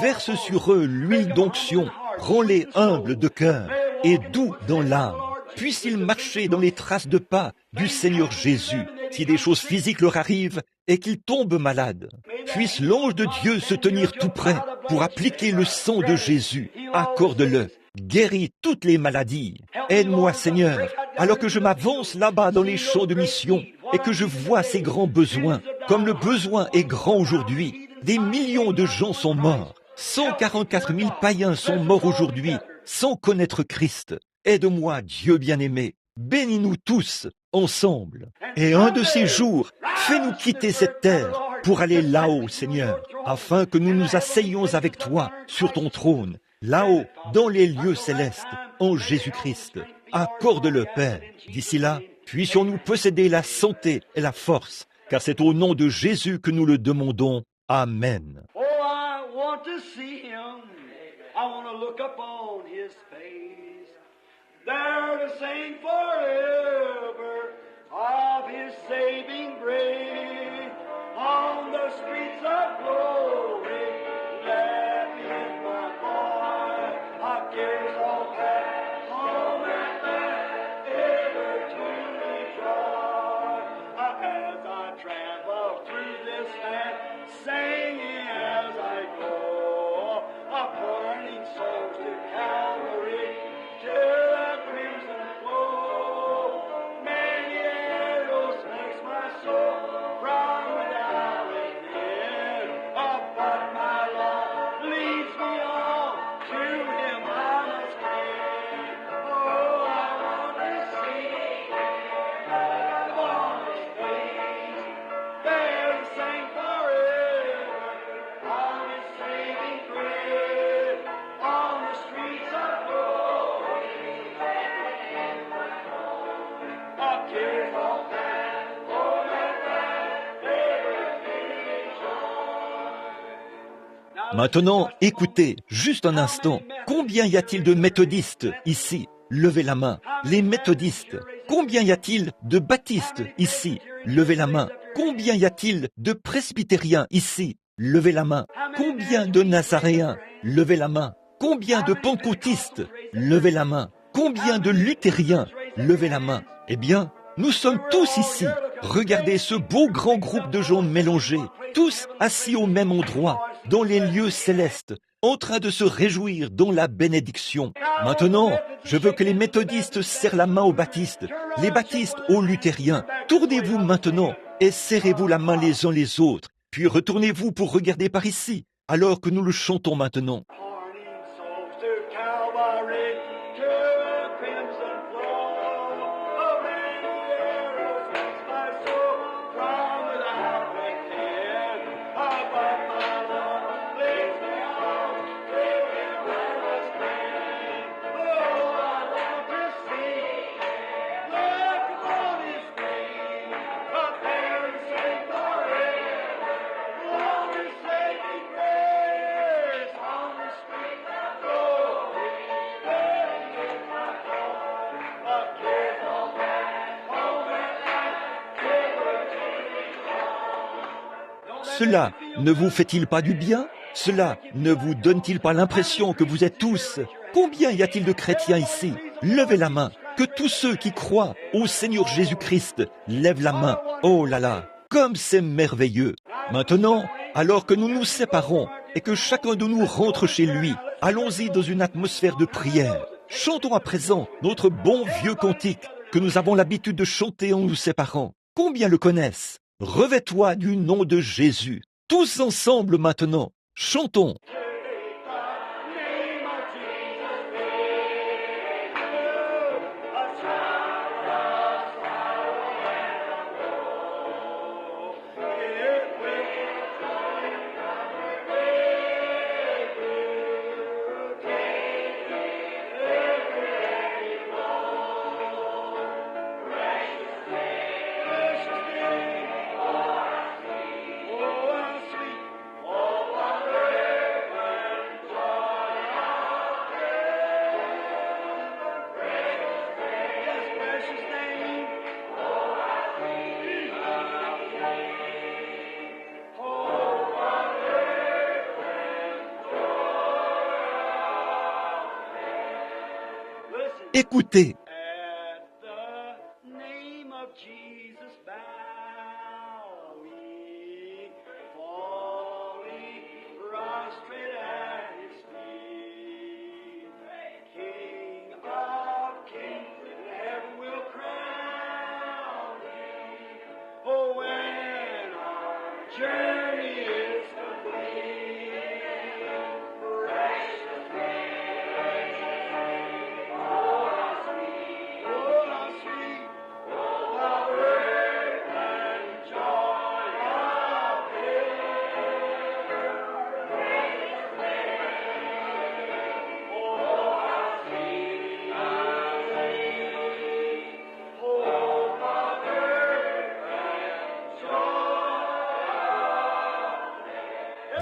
Verse sur eux l'huile d'onction. Rends-les humbles de cœur et doux dans l'âme. Puissent-ils marcher dans les traces de pas du Seigneur Jésus, si des choses physiques leur arrivent et qu'ils tombent malades. Puisse l'ange de Dieu se tenir tout près pour appliquer le sang de Jésus. Accorde-le. Guéris toutes les maladies. Aide-moi, Seigneur, alors que je m'avance là-bas dans les champs de mission et que je vois ces grands besoins. Comme le besoin est grand aujourd'hui, des millions de gens sont morts. 144 000 païens sont morts aujourd'hui sans connaître Christ. Aide-moi, Dieu bien-aimé. Bénis-nous tous ensemble. Et un de ces jours, fais-nous quitter cette terre pour aller là-haut, Seigneur, afin que nous nous asseyions avec toi sur ton trône, là-haut, dans les lieux célestes, en Jésus-Christ. Accorde-le, Père. D'ici là, puissions-nous posséder la santé et la force, car c'est au nom de Jésus que nous le demandons. Amen. Oh, I want to see him. I want to look upon his face. There to sing forever of his saving grace. On the streets of glory, that is my boy. I carry all that home and back, ever to rejoice. As I travel through this land, singing as I go, burning souls to Calvary, to the crimson flow. Many arrows makes my soul from without within, but my Lord leads me on, to him I must cling. Oh, I want to see upon his face, there to sing forever on his saving grace, on the streets of glory. Our tears all pass, oh, let that ever be joy. Maintenant, écoutez, juste un instant. Combien y a-t-il de méthodistes ici? Levez la main. Les méthodistes. Combien y a-t-il de baptistes ici? Levez la main. Combien y a-t-il de presbytériens ici? Levez la main. Combien de nazaréens? Levez la main. Combien de pentecôtistes? Levez la main. Combien de luthériens? Levez la main. Eh bien, nous sommes tous ici. Regardez ce beau grand groupe de gens mélangés, tous assis au même endroit, dans les lieux célestes, en train de se réjouir dans la bénédiction. Maintenant, je veux que les méthodistes serrent la main aux baptistes, les baptistes aux luthériens. Tournez-vous maintenant et serrez-vous la main les uns les autres. Puis retournez-vous pour regarder par ici, alors que nous le chantons maintenant. Burning souls to Calvary, to the crimson flow. Oh, many arrows makes my soul from without within, but my Lord leads me on, to him I must cling. Oh, I want to see, look upon his face, up there and sing forever, on his saving grace, on the street of glory, there is my God, a kiss on that, home and life, ever to rejoice. Cela ne vous fait-il pas du bien? Cela ne vous donne-t-il pas l'impression que vous êtes tous Combien y a-t-il de chrétiens ici? Levez la main. Que tous ceux qui croient au Seigneur Jésus-Christ lèvent la main. Oh là là, comme c'est merveilleux. Maintenant, alors que nous nous séparons et que chacun de nous rentre chez lui, allons-y dans une atmosphère de prière. Chantons à présent notre bon vieux cantique que nous avons l'habitude de chanter en nous séparant. Combien le connaissent? Revêt-toi du nom de Jésus. Tous ensemble maintenant, chantons. Écoutez. At the name of Jesus bow we, falling prostrate at his feet. King of kings, heaven will crown him. Oh, when our journey is complete, precious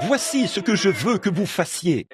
Voici ce que je veux que vous fassiez.